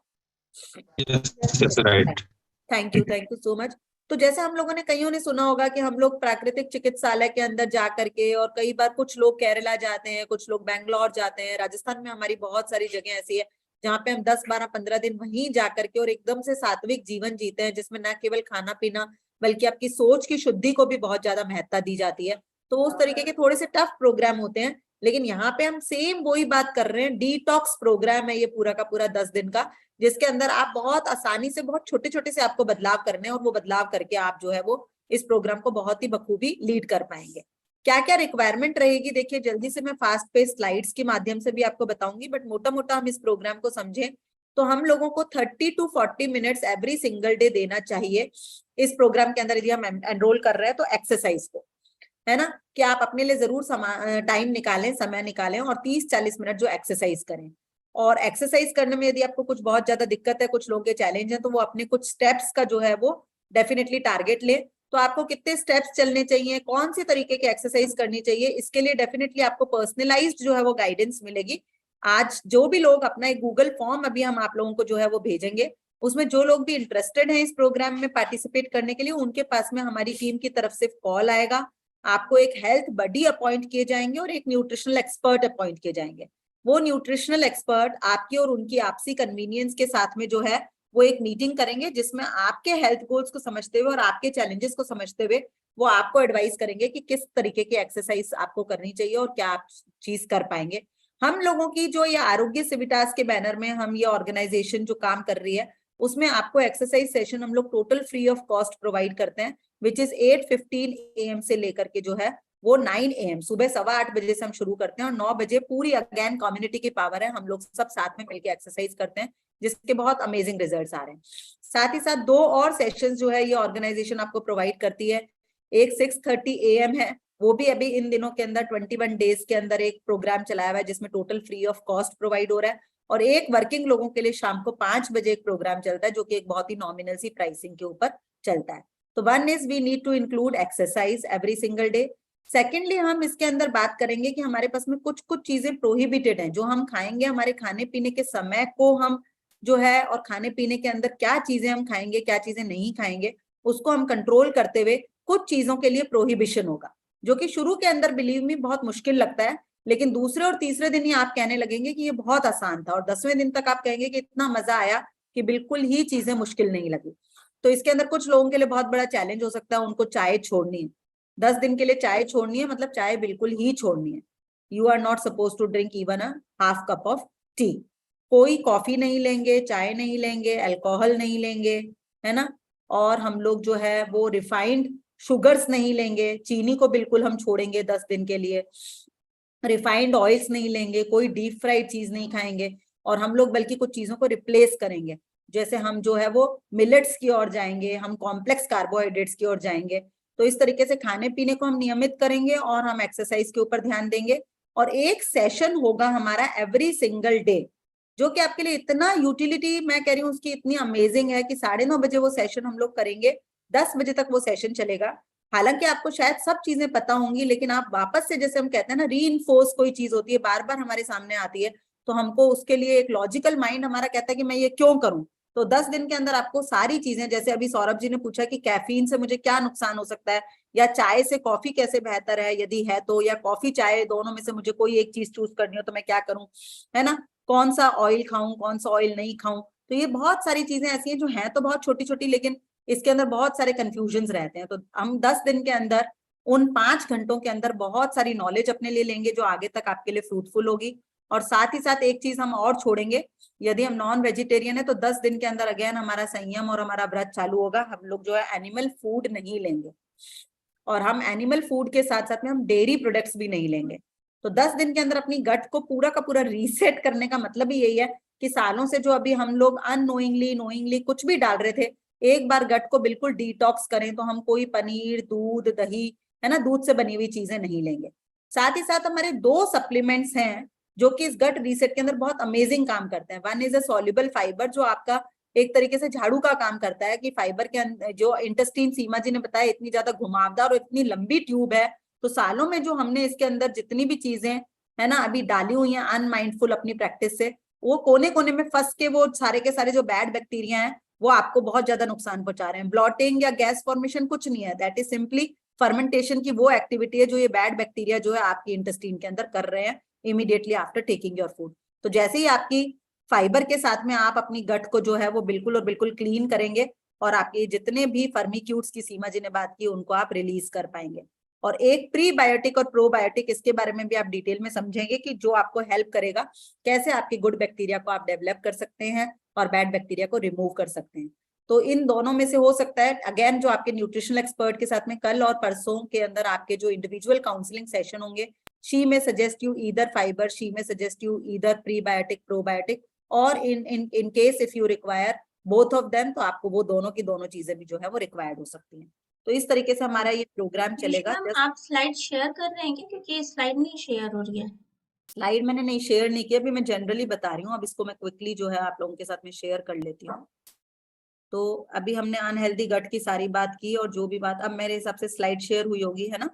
Yes, right. Thank you so much. तो जैसे हम लोगों ने, कईयों ने सुना होगा कि हम लोग प्राकृतिक चिकित्सालय के अंदर जा करके, और कई बार कुछ लोग केरला जाते हैं, कुछ लोग बैंगलोर जाते हैं, राजस्थान में हमारी बहुत सारी जगह ऐसी है जहाँ पे हम 10, 12, 15 दिन वहीं जा करके और एकदम से सात्विक जीवन जीते हैं, जिसमें न केवल खाना पीना बल्कि आपकी सोच की शुद्धि को भी बहुत ज्यादा महत्ता दी जाती है। तो उस तरीके के थोड़े से टफ प्रोग्राम होते हैं, लेकिन यहाँ पे हम सेम वही बात कर रहे हैं। डिटॉक्स प्रोग्राम है ये पूरा का पूरा 10 दिन का, जिसके अंदर आप बहुत आसानी से, बहुत छोटे छोटे से आपको बदलाव करने हैं, और वो बदलाव करके आप जो है वो इस प्रोग्राम को बहुत ही बखूबी लीड कर पाएंगे। क्या क्या रिक्वायरमेंट रहेगी, देखिए जल्दी से मैं फास्ट पेस स्लाइड्स के माध्यम से भी आपको बताऊंगी, बट मोटा मोटा हम इस प्रोग्राम को समझें तो हम लोगों को 30 to 40 minutes every single day देना चाहिए इस प्रोग्राम के अंदर। यदि हम एनरोल कर रहे हैं तो एक्सरसाइज को, है ना, कि आप अपने लिए जरूर टाइम निकालें, समय निकालें और 30-40 मिनट जो एक्सरसाइज करें। और एक्सरसाइज करने में यदि आपको कुछ बहुत ज्यादा दिक्कत है, कुछ लोगों के चैलेंज है, तो वो अपने कुछ स्टेप्स का जो है वो डेफिनेटली टारगेट ले। तो आपको कितने स्टेप्स चलने चाहिए, कौन से तरीके की एक्सरसाइज करनी चाहिए, इसके लिए डेफिनेटली आपको पर्सनलाइज्ड जो है वो गाइडेंस मिलेगी। आज जो भी लोग अपना एक गूगल फॉर्म अभी हम आप लोगों को जो है वो भेजेंगे, उसमें जो लोग भी इंटरेस्टेड हैं इस प्रोग्राम में पार्टिसिपेट करने के लिए, उनके पास में हमारी टीम की तरफ से कॉल आएगा। आपको एक हेल्थ बडी अपॉइंट किए जाएंगे और एक न्यूट्रिशनल एक्सपर्ट अपॉइंट किए जाएंगे। वो न्यूट्रिशनल एक्सपर्ट आपकी और उनकी आपसी कन्वीनियंस के साथ में जो है वो एक मीटिंग करेंगे, जिसमें आपके हेल्थ गोल्स को समझते हुए और आपके चैलेंजेस को समझते हुए वो आपको एडवाइस करेंगे कि किस तरीके की एक्सरसाइज आपको करनी चाहिए और क्या आप चीज कर पाएंगे। हम लोगों की जो ये आरोग्य सिविटास के बैनर में हम ये ऑर्गेनाइजेशन जो काम कर रही है, उसमें आपको एक्सरसाइज सेशन हम लोग total free of cost provide करते हैं, विच इज 8:15 AM से लेकर के जो है वो 9 AM, सुबह 8:15 बजे से हम शुरू करते हैं और 9 बजे पूरी अगेन कम्युनिटी की पावर है, हम लोग सब साथ में मिलकर एक्सरसाइज करते हैं, जिसके बहुत अमेजिंग रिजल्ट्स आ रहे हैं। साथ ही साथ 2 और सेशंस जो है ये ऑर्गेनाइजेशन आपको प्रोवाइड करती है। एक 6:30 AM है, वो भी अभी इन दिनों के अंदर 21 डेज के अंदर एक प्रोग्राम चलाया हुआ है जिसमें total free of cost provide हो रहा है। और एक वर्किंग लोगों के लिए शाम को 5 बजे एक प्रोग्राम चलता है, जो कि एक बहुत ही नॉमिनल सी प्राइसिंग के ऊपर चलता है। तो one is we need to include exercise every single day. Secondly, हम इसके अंदर बात करेंगे कि हमारे पास में कुछ चीजें प्रोहिबिटेड हैं, जो हम खाएंगे, हमारे खाने पीने के समय को हम जो है, और खाने पीने के अंदर क्या चीजें हम खाएंगे, क्या चीजें नहीं खाएंगे, उसको हम कंट्रोल करते हुए कुछ चीजों के लिए प्रोहिबिशन होगा, जो कि शुरू के अंदर बिलीव मी बहुत मुश्किल लगता है, लेकिन दूसरे और तीसरे दिन ही आप कहने लगेंगे कि ये बहुत आसान था, और 10वें दिन तक आप कहेंगे कि इतना मजा आया कि बिल्कुल ही चीजें मुश्किल नहीं लगी। तो इसके अंदर कुछ लोगों के लिए बहुत बड़ा चैलेंज हो सकता है, उनको चाय छोड़नी है। 10 दिन के लिए चाय छोड़नी है मतलब चाय बिल्कुल ही छोड़नी है। You are not suppose to drink even a half cup of tea. कोई कॉफी नहीं लेंगे, चाय नहीं लेंगे, अल्कोहल नहीं लेंगे, है ना। और हम लोग जो है वो रिफाइंड शुगर्स नहीं लेंगे, चीनी को बिल्कुल हम छोड़ेंगे 10 दिन के लिए। रिफाइंड ऑयल्स नहीं लेंगे, कोई डीप फ्राइड चीज नहीं खाएंगे, और हम लोग बल्कि कुछ चीजों को रिप्लेस करेंगे। जैसे हम जो है वो मिलेट्स की ओर जाएंगे, हम कॉम्प्लेक्स कार्बोहाइड्रेट्स की ओर जाएंगे। तो इस तरीके से खाने पीने को हम नियमित करेंगे और हम एक्सरसाइज के ऊपर ध्यान देंगे। और एक सेशन होगा हमारा एवरी सिंगल डे, जो कि आपके लिए इतना यूटिलिटी मैं कह रही हूँ उसकी इतनी अमेजिंग है कि 9:30 बजे वो सेशन हम लोग करेंगे, 10 बजे तक वो सेशन चलेगा। हालांकि आपको शायद सब चीजें पता होंगी, लेकिन आप वापस से, जैसे हम कहते हैं ना, रीइंफोर्स कोई चीज होती है, बार बार हमारे सामने आती है, तो हमको उसके लिए एक लॉजिकल माइंड हमारा कहता है कि मैं ये क्यों करूं। तो 10 दिन के अंदर आपको सारी चीजें, जैसे अभी सौरभ जी ने पूछा कि कैफीन से मुझे क्या नुकसान हो सकता है, या चाय से कॉफी कैसे बेहतर है यदि है तो, या कॉफी चाय दोनों में से मुझे कोई एक चीज चूज करनी हो तो मैं क्या करूं, है ना, कौन सा ऑयल खाऊं, कौन सा ऑयल नहीं खाऊं। तो ये बहुत सारी चीजें ऐसी हैं जो हैं तो बहुत छोटी छोटी, लेकिन इसके अंदर बहुत सारे कंफ्यूजन्स रहते हैं। तो हम 10 दिन के अंदर, उन 5 घंटों के अंदर बहुत सारी नॉलेज अपने लिए लेंगे जो आगे तक आपके लिए फ्रूटफुल होगी। और साथ ही साथ एक चीज हम और छोड़ेंगे, यदि हम नॉन वेजिटेरियन है तो 10 दिन के अंदर अगेन हमारा संयम और हमारा व्रत चालू होगा। हम लोग जो है एनिमल फूड नहीं लेंगे, और हम एनिमल फूड के साथ साथ में हम डेयरी प्रोडक्ट्स भी नहीं लेंगे। तो 10 दिन के अंदर अपनी गट को पूरा का पूरा रीसेट करने का मतलब ही यही है कि सालों से जो अभी हम लोग अननोइंगली नोइंगली कुछ भी डाल रहे थे, एक बार गट को बिल्कुल डिटॉक्स करें। तो हम कोई पनीर, दूध, दही, है ना, दूध से बनी हुई चीजें नहीं लेंगे। साथ ही साथ हमारे 2 सप्लीमेंट्स हैं जो कि इस गट रीसेट के अंदर बहुत अमेजिंग काम करते हैं। One is a soluble fibre, जो आपका एक तरीके से झाड़ू का काम करता है, कि फाइबर के अंदर जो इंटेस्टाइन, सीमा जी ने बताया, इतनी ज्यादा घुमावदार और इतनी लंबी ट्यूब है। तो सालों में जो हमने इसके अंदर जितनी भी चीजें, है ना, अभी डाली हुई हैं अनमाइंडफुल अपनी प्रैक्टिस से, वो कोने कोने में फंस के वो सारे के सारे जो बैड बैक्टीरिया हैं वो आपको बहुत ज्यादा नुकसान पहुंचा रहे हैं। ब्लॉटिंग या गैस फॉर्मेशन कुछ नहीं है, दैट इज सिंपली फर्मेंटेशन की वो एक्टिविटी है जो ये बैड बैक्टीरिया जो है आपकी इंटेस्टाइन के अंदर कर रहे हैं immediately after taking your food. तो जैसे ही आपकी फाइबर के साथ में आप अपनी गट को जो है वो बिल्कुल और बिल्कुल क्लीन करेंगे, और आपके जितने भी फर्मिक्यूट्स की सीमा जी ने बात की उनको आप रिलीज कर पाएंगे। और एक प्रीबायोटिक और प्रोबायोटिक, इसके बारे में भी आप डिटेल में समझेंगे कि जो आपको हेल्प करेगा कैसे आपके गुड बैक्टीरिया को आप डेवलप कर सकते हैं और बैड बैक्टीरिया को रिमूव कर सकते हैं। तो इन दोनों में से हो सकता है, अगेन जो आपके न्यूट्रिशनल एक्सपर्ट के साथ में कल और परसों के अंदर आपके जो इंडिविजुअल काउंसलिंग सेशन होंगे, she may suggest you either fiber, she may suggest you either prebiotic, probiotic, और in case if you require both of them, तो आपको वो दोनों की दोनों चीजें भी जो है वो रिक्वायर्ड हो सकती हैं। तो इस तरीके से हमारा ये प्रोग्राम चलेगा। आप स्लाइड शेयर कर रहे हैं क्या? क्योंकि स्लाइड नहीं शेयर हो रही है। स्लाइड मैंने नहीं शेयर नहीं किया, अभी मैं जनरली बता रही हूँ। अब इसको मैं क्विकली जो है आप लोगों के साथ में शेयर कर लेती हूँ। तो अभी हमने अनहेल्दी गट की सारी बात की, और जो भी बात अब मेरे हिसाब से स्लाइड शेयर हुई होगी, है ना।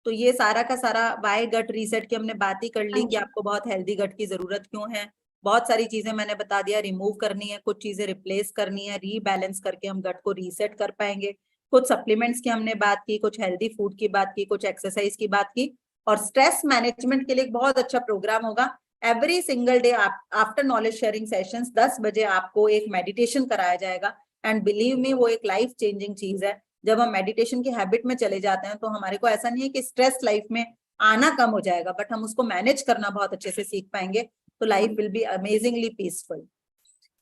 तो ये सारा का सारा वाई गट रीसेट की हमने बात ही कर ली कि आपको बहुत हेल्दी गट की जरूरत क्यों है। बहुत सारी चीजें मैंने बता दिया, रिमूव करनी है, कुछ चीजें रिप्लेस करनी है, रीबैलेंस करके हम गट को रीसेट कर पाएंगे। कुछ सप्लीमेंट्स की हमने बात की, कुछ हेल्दी फूड की बात की, कुछ एक्सरसाइज की बात की, और स्ट्रेस मैनेजमेंट के लिए एक बहुत अच्छा प्रोग्राम होगा। Every single day after knowledge sharing sessions 10 बजे आपको एक मेडिटेशन कराया जाएगा। एंड बिलीव मी, वो एक लाइफ चेंजिंग चीज है। जब हम मेडिटेशन की हैबिट में चले जाते हैं तो हमारे को ऐसा नहीं है कि स्ट्रेस लाइफ में आना कम हो जाएगा, बट हम उसको मैनेज करना बहुत अच्छे से सीख पाएंगे। तो life will be amazingly peaceful.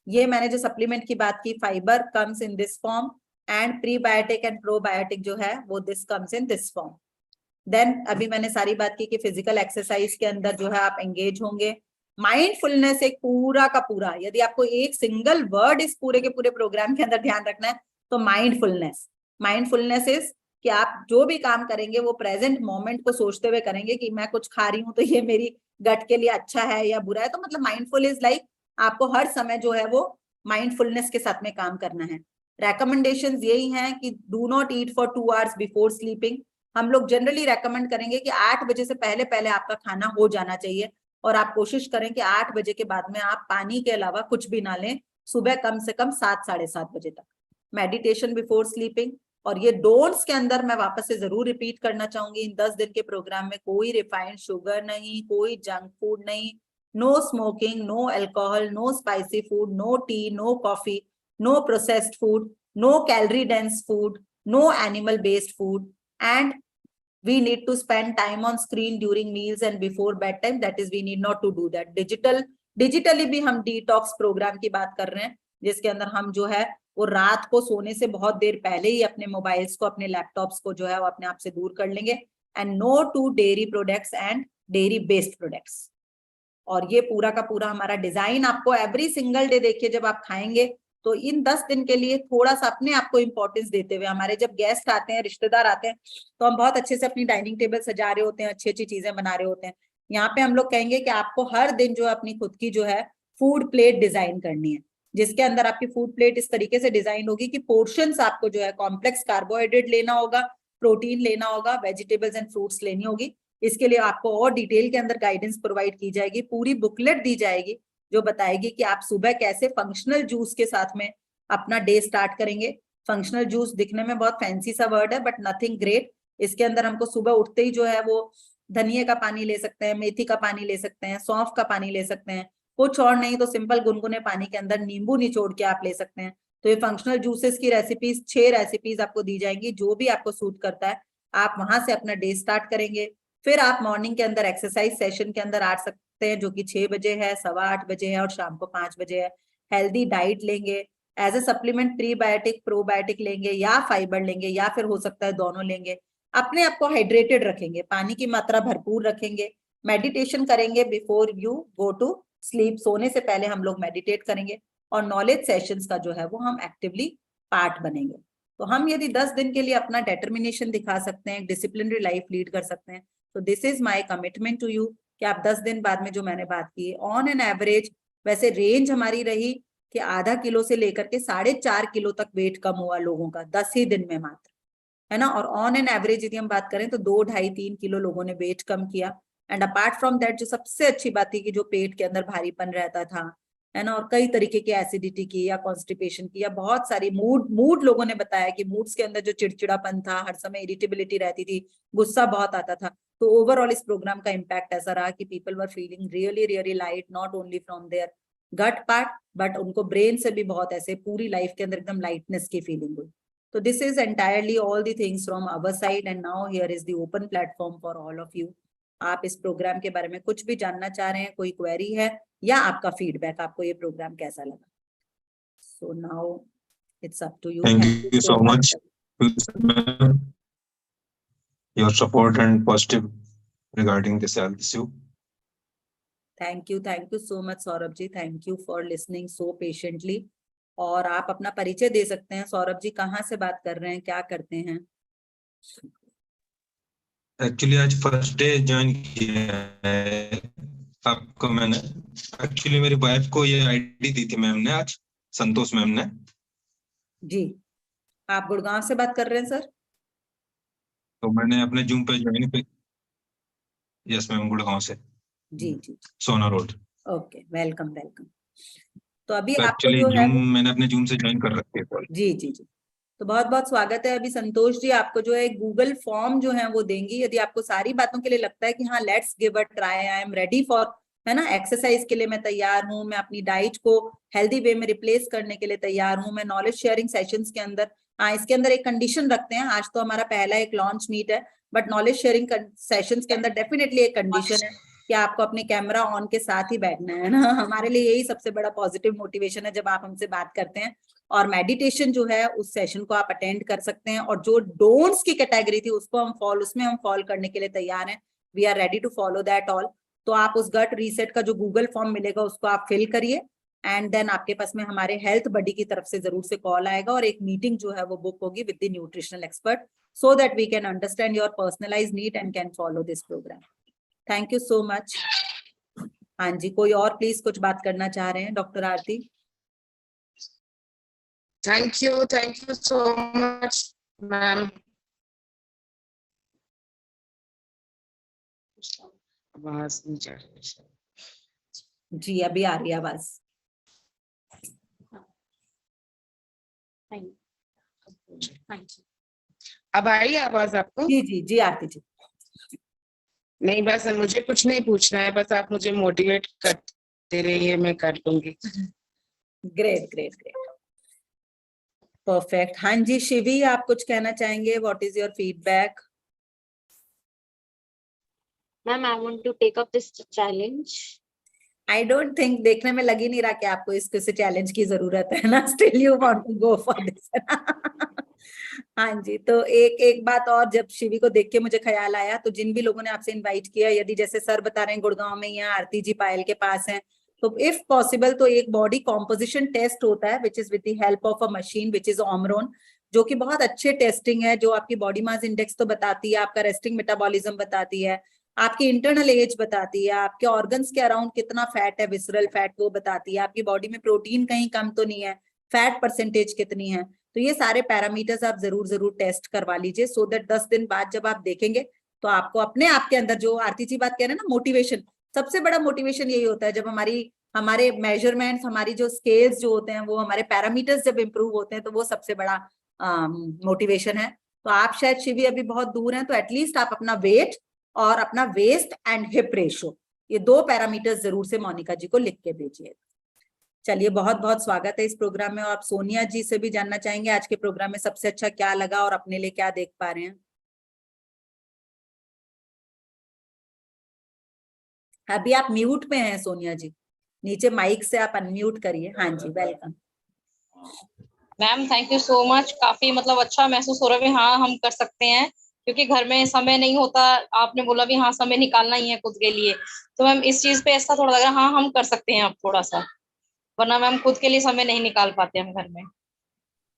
ये मैंने जो सप्लीमेंट की बात की, fibre comes in this form, and prebiotic and probiotic जो है वो this comes in this form. Then अभी मैंने सारी बात की कि फिजिकल एक्सरसाइज के अंदर जो है आप एंगेज होंगे। माइंडफुलनेस एक पूरा का पूरा, यदि आपको एक सिंगल वर्ड इस पूरे के पूरे प्रोग्राम के अंदर ध्यान रखना है तो माइंडफुलनेस। माइंडफुलनेस इज कि आप जो भी काम करेंगे वो प्रेजेंट मोमेंट को सोचते हुए करेंगे कि मैं कुछ खा रही हूँ तो ये मेरी गट के लिए अच्छा है या बुरा है। तो मतलब माइंडफुल इज लाइक आपको हर समय जो है वो माइंडफुलनेस के साथ में काम करना है। रेकमेंडेशंस यही हैं कि do not eat for 2 hours before sleeping. हम लोग जनरली रेकमेंड करेंगे कि 8 बजे से पहले पहले आपका खाना हो जाना चाहिए, और आप कोशिश करें कि 8 बजे के बाद में आप पानी के अलावा कुछ भी ना लें, सुबह कम से कम 7 साढ़े 7 बजे तक। Meditation before sleeping. और ये डोंट्स के अंदर मैं वापस से जरूर रिपीट करना चाहूंगी, इन 10 दिन के प्रोग्राम में कोई रिफाइंड शुगर नहीं, कोई जंक फूड नहीं, no smoking, no alcohol, no spicy food, no tea, no coffee, no processed food, no calorie dense food, no animal based food, and we need to spend time on screen during meals and before bedtime, that is we need not to do that. digitally भी हम detox program की बात कर रहे हैं, जिसके अंदर हम जो है वो रात को सोने से बहुत देर पहले ही अपने मोबाइल्स को, अपने लैपटॉप्स को जो है वो अपने आप से दूर कर लेंगे. And no to dairy products and dairy based products. और ये पूरा का पूरा हमारा डिजाइन आपको एवरी सिंगल डे देखिए जब आप खाएंगे तो इन 10 दिन के लिए थोड़ा सा अपने आप को इंपॉर्टेंस देते हुए, हमारे जब गेस्ट आते हैं, रिश्तेदार आते हैं, तो हम बहुत अच्छे से अपनी डाइनिंग टेबल सजा रहे होते हैं, अच्छी अच्छी चीजें बना रहे होते हैं. यहाँ पे हम लोग कहेंगे कि आपको हर दिन जो है अपनी खुद की जो है फूड प्लेट डिजाइन करनी है, जिसके अंदर आपकी फूड प्लेट इस तरीके से डिजाइन होगी कि पोर्शंस आपको जो है कॉम्प्लेक्स कार्बोहाइड्रेट लेना होगा, प्रोटीन लेना होगा, वेजिटेबल्स एंड फ्रूट्स लेनी होगी. इसके लिए आपको और डिटेल के अंदर गाइडेंस प्रोवाइड की जाएगी, पूरी बुकलेट दी जाएगी जो बताएगी कि आप सुबह कैसे फंक्शनल जूस के साथ में अपना डे स्टार्ट करेंगे. फंक्शनल जूस दिखने में बहुत फैंसी सा वर्ड है, बट नथिंग ग्रेट. इसके अंदर हमको सुबह उठते ही जो है वो धनिए का पानी ले सकते हैं, मेथी का पानी ले सकते हैं, सौंफ का पानी ले सकते हैं, कुछ और नहीं तो सिंपल गुनगुने पानी के अंदर नींबू निचोड़ के आप ले सकते हैं. तो ये फंक्शनल जूसेस की रेसिपीज 6 रेसिपीज आपको दी जाएंगी, जो भी आपको सूट करता है आप वहां से अपना डे स्टार्ट करेंगे. फिर आप मॉर्निंग के अंदर एक्सरसाइज सेशन के अंदर आ सकते हैं, जो कि 6 बजे है, 8:15 बजे है और शाम को 5 बजे है. हेल्दी डाइट लेंगे, as a supplement prebiotic probiotic लेंगे या फाइबर लेंगे या फिर हो सकता है दोनों लेंगे. अपने आप को हाइड्रेटेड रखेंगे, पानी की मात्रा भरपूर रखेंगे. मेडिटेशन करेंगे before you go to sleep, सोने से पहले हम लोग मेडिटेट करेंगे. और नॉलेज सेशंस का जो है वो हम एक्टिवली पार्ट बनेंगे. तो हम यदि 10 दिन के लिए अपना डिटर्मिनेशन दिखा सकते हैं, डिसिप्लिनरी लाइफ लीड कर सकते हैं, तो this is my commitment to you कि आप 10 दिन बाद में जो मैंने बात की ऑन एन एवरेज, वैसे रेंज हमारी रही कि आधा किलो से लेकर के 4.5 किलो तक वेट कम हुआ लोगों का 10 ही दिन में मात्र, है ना. और ऑन एन एवरेज यदि हम बात करें तो 2, 2.5, 3 किलो लोगों ने वेट कम किया. एंड अपार्ट फ्रॉम दैट जो सबसे अच्छी बात थी कि जो पेट के अंदर भारीपन रहता था, है ना, और कई तरीके की एसिडिटी की या कॉन्स्टिपेशन की या बहुत सारी मूड लोगों ने बताया कि मूड्स के अंदर जो चिड़चिड़ापन था, हर समय इरिटेबिलिटी रहती थी, गुस्सा बहुत आता था. तो ओवरऑल इस प्रोग्राम का इम्पैक्ट ऐसा रहा कि people were feeling really really light, not only from their gut part but उनको ब्रेन से भी बहुत ऐसे पूरी लाइफ के अंदर एकदम लाइटनेस की फीलिंग हुई. तो this is entirely all the things from our side and now here is the open platform for all of you. आप इस प्रोग्राम के बारे में कुछ भी जानना चाह रहे हैं, कोई क्वेरी है या आपका फीडबैक, आपको ये प्रोग्राम कैसा लगा? So now it's up to you. Thank you so much. Your support and positive regarding this health issue. Thank you so much Saurabh ji, thank you for listening so patiently. और आप अपना परिचय दे सकते हैं. सौरभ जी कहाँ से बात कर रहे हैं, क्या करते हैं? एक्चुअली आज फर्स्ट डे ज्वाइन किया है आपको मैंने. एक्चुअली मेरी वाइफ को ये आईडी दी थी मैम ने आज, संतोष मैम ने. जी, आप गुड़गांव से बात कर रहे हैं सर? तो मैंने अपने जूम पे ज्वाइन किया. यस मैम, गुड़गांव से. जी जी, सोना रोड. Okay, welcome welcome. तो अभी आपको एक्चुअली जो है जूम मैंने अपने जूम से ज्वाइन कर रखी है. जी जी जी, तो बहुत बहुत स्वागत है. अभी संतोष जी आपको जो है गूगल फॉर्म जो है वो देंगी. यदि आपको सारी बातों के लिए लगता है कि हाँ let's give a try, I am ready for, है ना, एक्सरसाइज के लिए मैं तैयार हूँ, मैं अपनी डाइट को हेल्दी वे में रिप्लेस करने के लिए तैयार हूँ, मैं नॉलेज शेयरिंग सेशंस के अंदर, हाँ इसके अंदर एक कंडीशन रखते हैं. आज तो हमारा पहला एक लॉन्च मीट है, बट नॉलेज शेयरिंग सेशंस के अंदर डेफिनेटली एक कंडीशन है कि आपको अपने कैमरा ऑन के साथ ही बैठना है ना. हमारे लिए यही सबसे बड़ा पॉजिटिव मोटिवेशन है जब आप हमसे बात करते हैं. और मेडिटेशन जो है उस सेशन को आप अटेंड कर सकते हैं. और जो डोंट्स की कैटेगरी थी उसको उसमें हम फॉलो करने के लिए तैयार हैं. We are ready to follow that all. तो आप उस गट रीसेट का जो गूगल फॉर्म मिलेगा उसको आप फिल करिए एंड देन आपके पास में हमारे हेल्थ बडी की तरफ से जरूर से कॉल आएगा और एक मीटिंग जो है वो बुक होगी with the nutritional expert, so that we can understand your personalised need and can follow this programme. Thank you so much. हाँ जी, कोई और प्लीज कुछ बात करना चाह रहे हैं? Doctor Aarti. Thank you so much ma'am. आवाज नहीं जा रही. जी अभी आ रही है आवाज. अब आई आवाज आपको? जी जी जी आरती जी. नहीं बस मुझे कुछ नहीं पूछना है, बस आप मुझे मोटिवेट करते रहिए, मैं कर लूंगी. Great great great, perfect. हाँ जी शिवी, आप कुछ कहना चाहेंगे? What is your feedback? Ma'am I want to take up this challenge. I don't think, देखने में लग ही नहीं रहा कि आपको इसको से चैलेंज की जरूरत है ना, still you want to go for this. हाँ जी, तो एक बात और, जब शिवी को देख के मुझे ख्याल आया, तो जिन भी लोगों ने आपसे इनवाइट किया, यदि जैसे सर बता रहे हैं गुड़गांव में या आरती जी पायल के पास हैं, तो इफ पॉसिबल तो एक बॉडी कॉम्पोजिशन टेस्ट होता है which is with the help of a machine which is Omron, जो कि बहुत अच्छे टेस्टिंग है, जो आपकी बॉडी मास इंडेक्स तो बताती है, आपका रेस्टिंग मेटाबॉलिज्म बताती है, आपकी इंटरनल एज बताती है, आपके ऑर्गन्स के अराउंड कितना फैट है, विसरल फैट वो बताती है, आपकी बॉडी में प्रोटीन कहीं कम तो नहीं है, फैट परसेंटेज कितनी है। तो ये सारे पैरामीटर्स आप जरूर टेस्ट करवा लीजिए, सो दैट 10 दिन बाद जब आप देखेंगे तो आपको अपने आप के अंदर, जो आरती जी बात कह रहे हैं ना, मोटिवेशन, सबसे बड़ा मोटिवेशन यही होता है, जब हमारे मेजरमेंट्स, हमारी जो स्केल्स जो होते हैं, वो हमारे पैरामीटर्स जब इंप्रूव होते हैं, तो वो सबसे बड़ा मोटिवेशन है। तो आप शायद शिवी अभी बहुत दूर हैं, तो एटलीस्ट आप अपना वेट और अपना वेस्ट एंड हिप रेशो, ये 2 पैरामीटर्स जरूर से मोनिका जी को लिख के भेजिए। चलिए, बहुत बहुत स्वागत है इस प्रोग्राम में। और आप सोनिया जी से भी जानना चाहेंगे आज के प्रोग्राम में सबसे अच्छा क्या लगा और अपने लिए क्या देख पा रहे हैं। अभी आप म्यूट पे हैं सोनिया जी, नीचे माइक से आप अनम्यूट करिए। हाँ जी, welcome ma'am, thank you so much. काफी मतलब अच्छा महसूस हो रहा है, हाँ हम कर सकते हैं, क्योंकि घर में समय नहीं होता। आपने बोला भी हाँ समय निकालना ही है खुद के लिए, तो मैम इस चीज पे ऐसा थोड़ा लग रहा है, हाँ हम कर सकते हैं अब थोड़ा सा, वरना मैम खुद के लिए समय नहीं निकाल पाते हम घर में।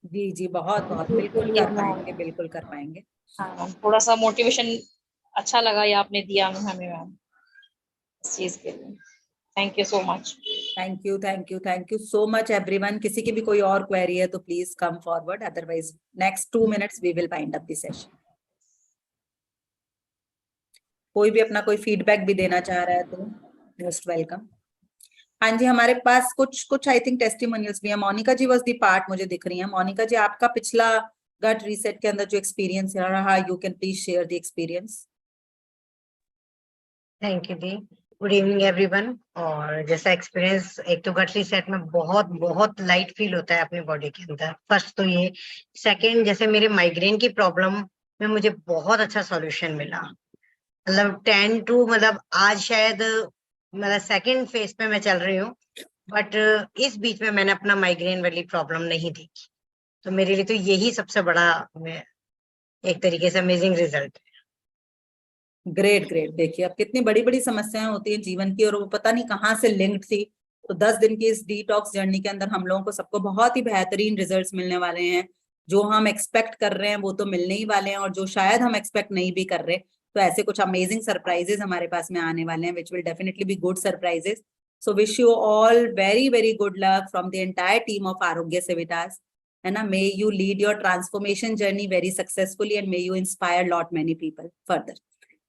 जी जी, बहुत बहुत बिल्कुल कर पाएंगे, बिल्कुल कर पाएंगे। हाँ, थोड़ा सा मोटिवेशन अच्छा लगा ये आपने दिया हमें मैम इस चीज के लिए। Thank you so much. Thank you so much everyone. किसी की भी कोई और क्वेरी है तो please come forward, otherwise next 2 minutes we will wind up the session. कोई भी अपना कोई फीडबैक भी देना चाह रहा है तो मोस्ट वेलकम। हाँ जी, हमारे पास कुछ आई थिंक टेस्टिमोनियल्स भी है। मोनिका जी वाज द पार्ट, मुझे दिख रही है। मोनिका जी, आपका पिछला गट रीसेट के अंदर जो एक्सपीरियंस रहा, you can please share the experience. Thank you the. Good evening everyone. और जैसा एक्सपीरियंस, एक तो गट रीसेट में बहुत बहुत लाइट फील होता है अपनी बॉडी के अंदर, फर्स्ट तो ये। सेकंड, जैसे मेरे माइग्रेन की प्रॉब्लम में मुझे बहुत अच्छा सॉल्यूशन मिला, मतलब 10 टू, मतलब आज शायद मतलब सेकंड फेज पे मैं चल रही हूँ, बट इस बीच में मैंने अपना माइग्रेन वाली प्रॉब्लम नहीं देखी, तो मेरे लिए तो यही सबसे बड़ा एक तरीके से अमेजिंग रिजल्ट है। Great great. देखिए, अब कितनी बड़ी बड़ी समस्याएं होती है जीवन की, और वो पता नहीं कहाँ से लिंक्ड थी। तो 10 दिन की इस डिटॉक्स जर्नी के अंदर हम लोगों को सबको बहुत ही बेहतरीन रिजल्ट्स मिलने वाले हैं। जो हम एक्सपेक्ट कर रहे हैं वो तो मिलने ही वाले हैं, और जो शायद हम एक्सपेक्ट नहीं भी कर रहे, तो ऐसे कुछ अमेजिंग सरप्राइजेस हमारे पास में आने वाले हैं, which will definitely be good surprises. So wish you all very very good luck from the entire team of आरोग्य सेविटास, है ना। May you lead your transformation journey very successfully, and may you inspire lot many people further.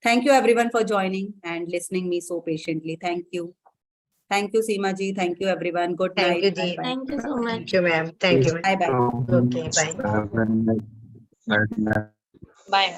Thank you everyone for joining and listening me so patiently. Thank you. Thank you Seema ji. Thank you everyone. Good Thank night. you जी। Bye-bye. Thank you so much. Thank you ma'am, thank you. Bye bye. Okay bye. Bye.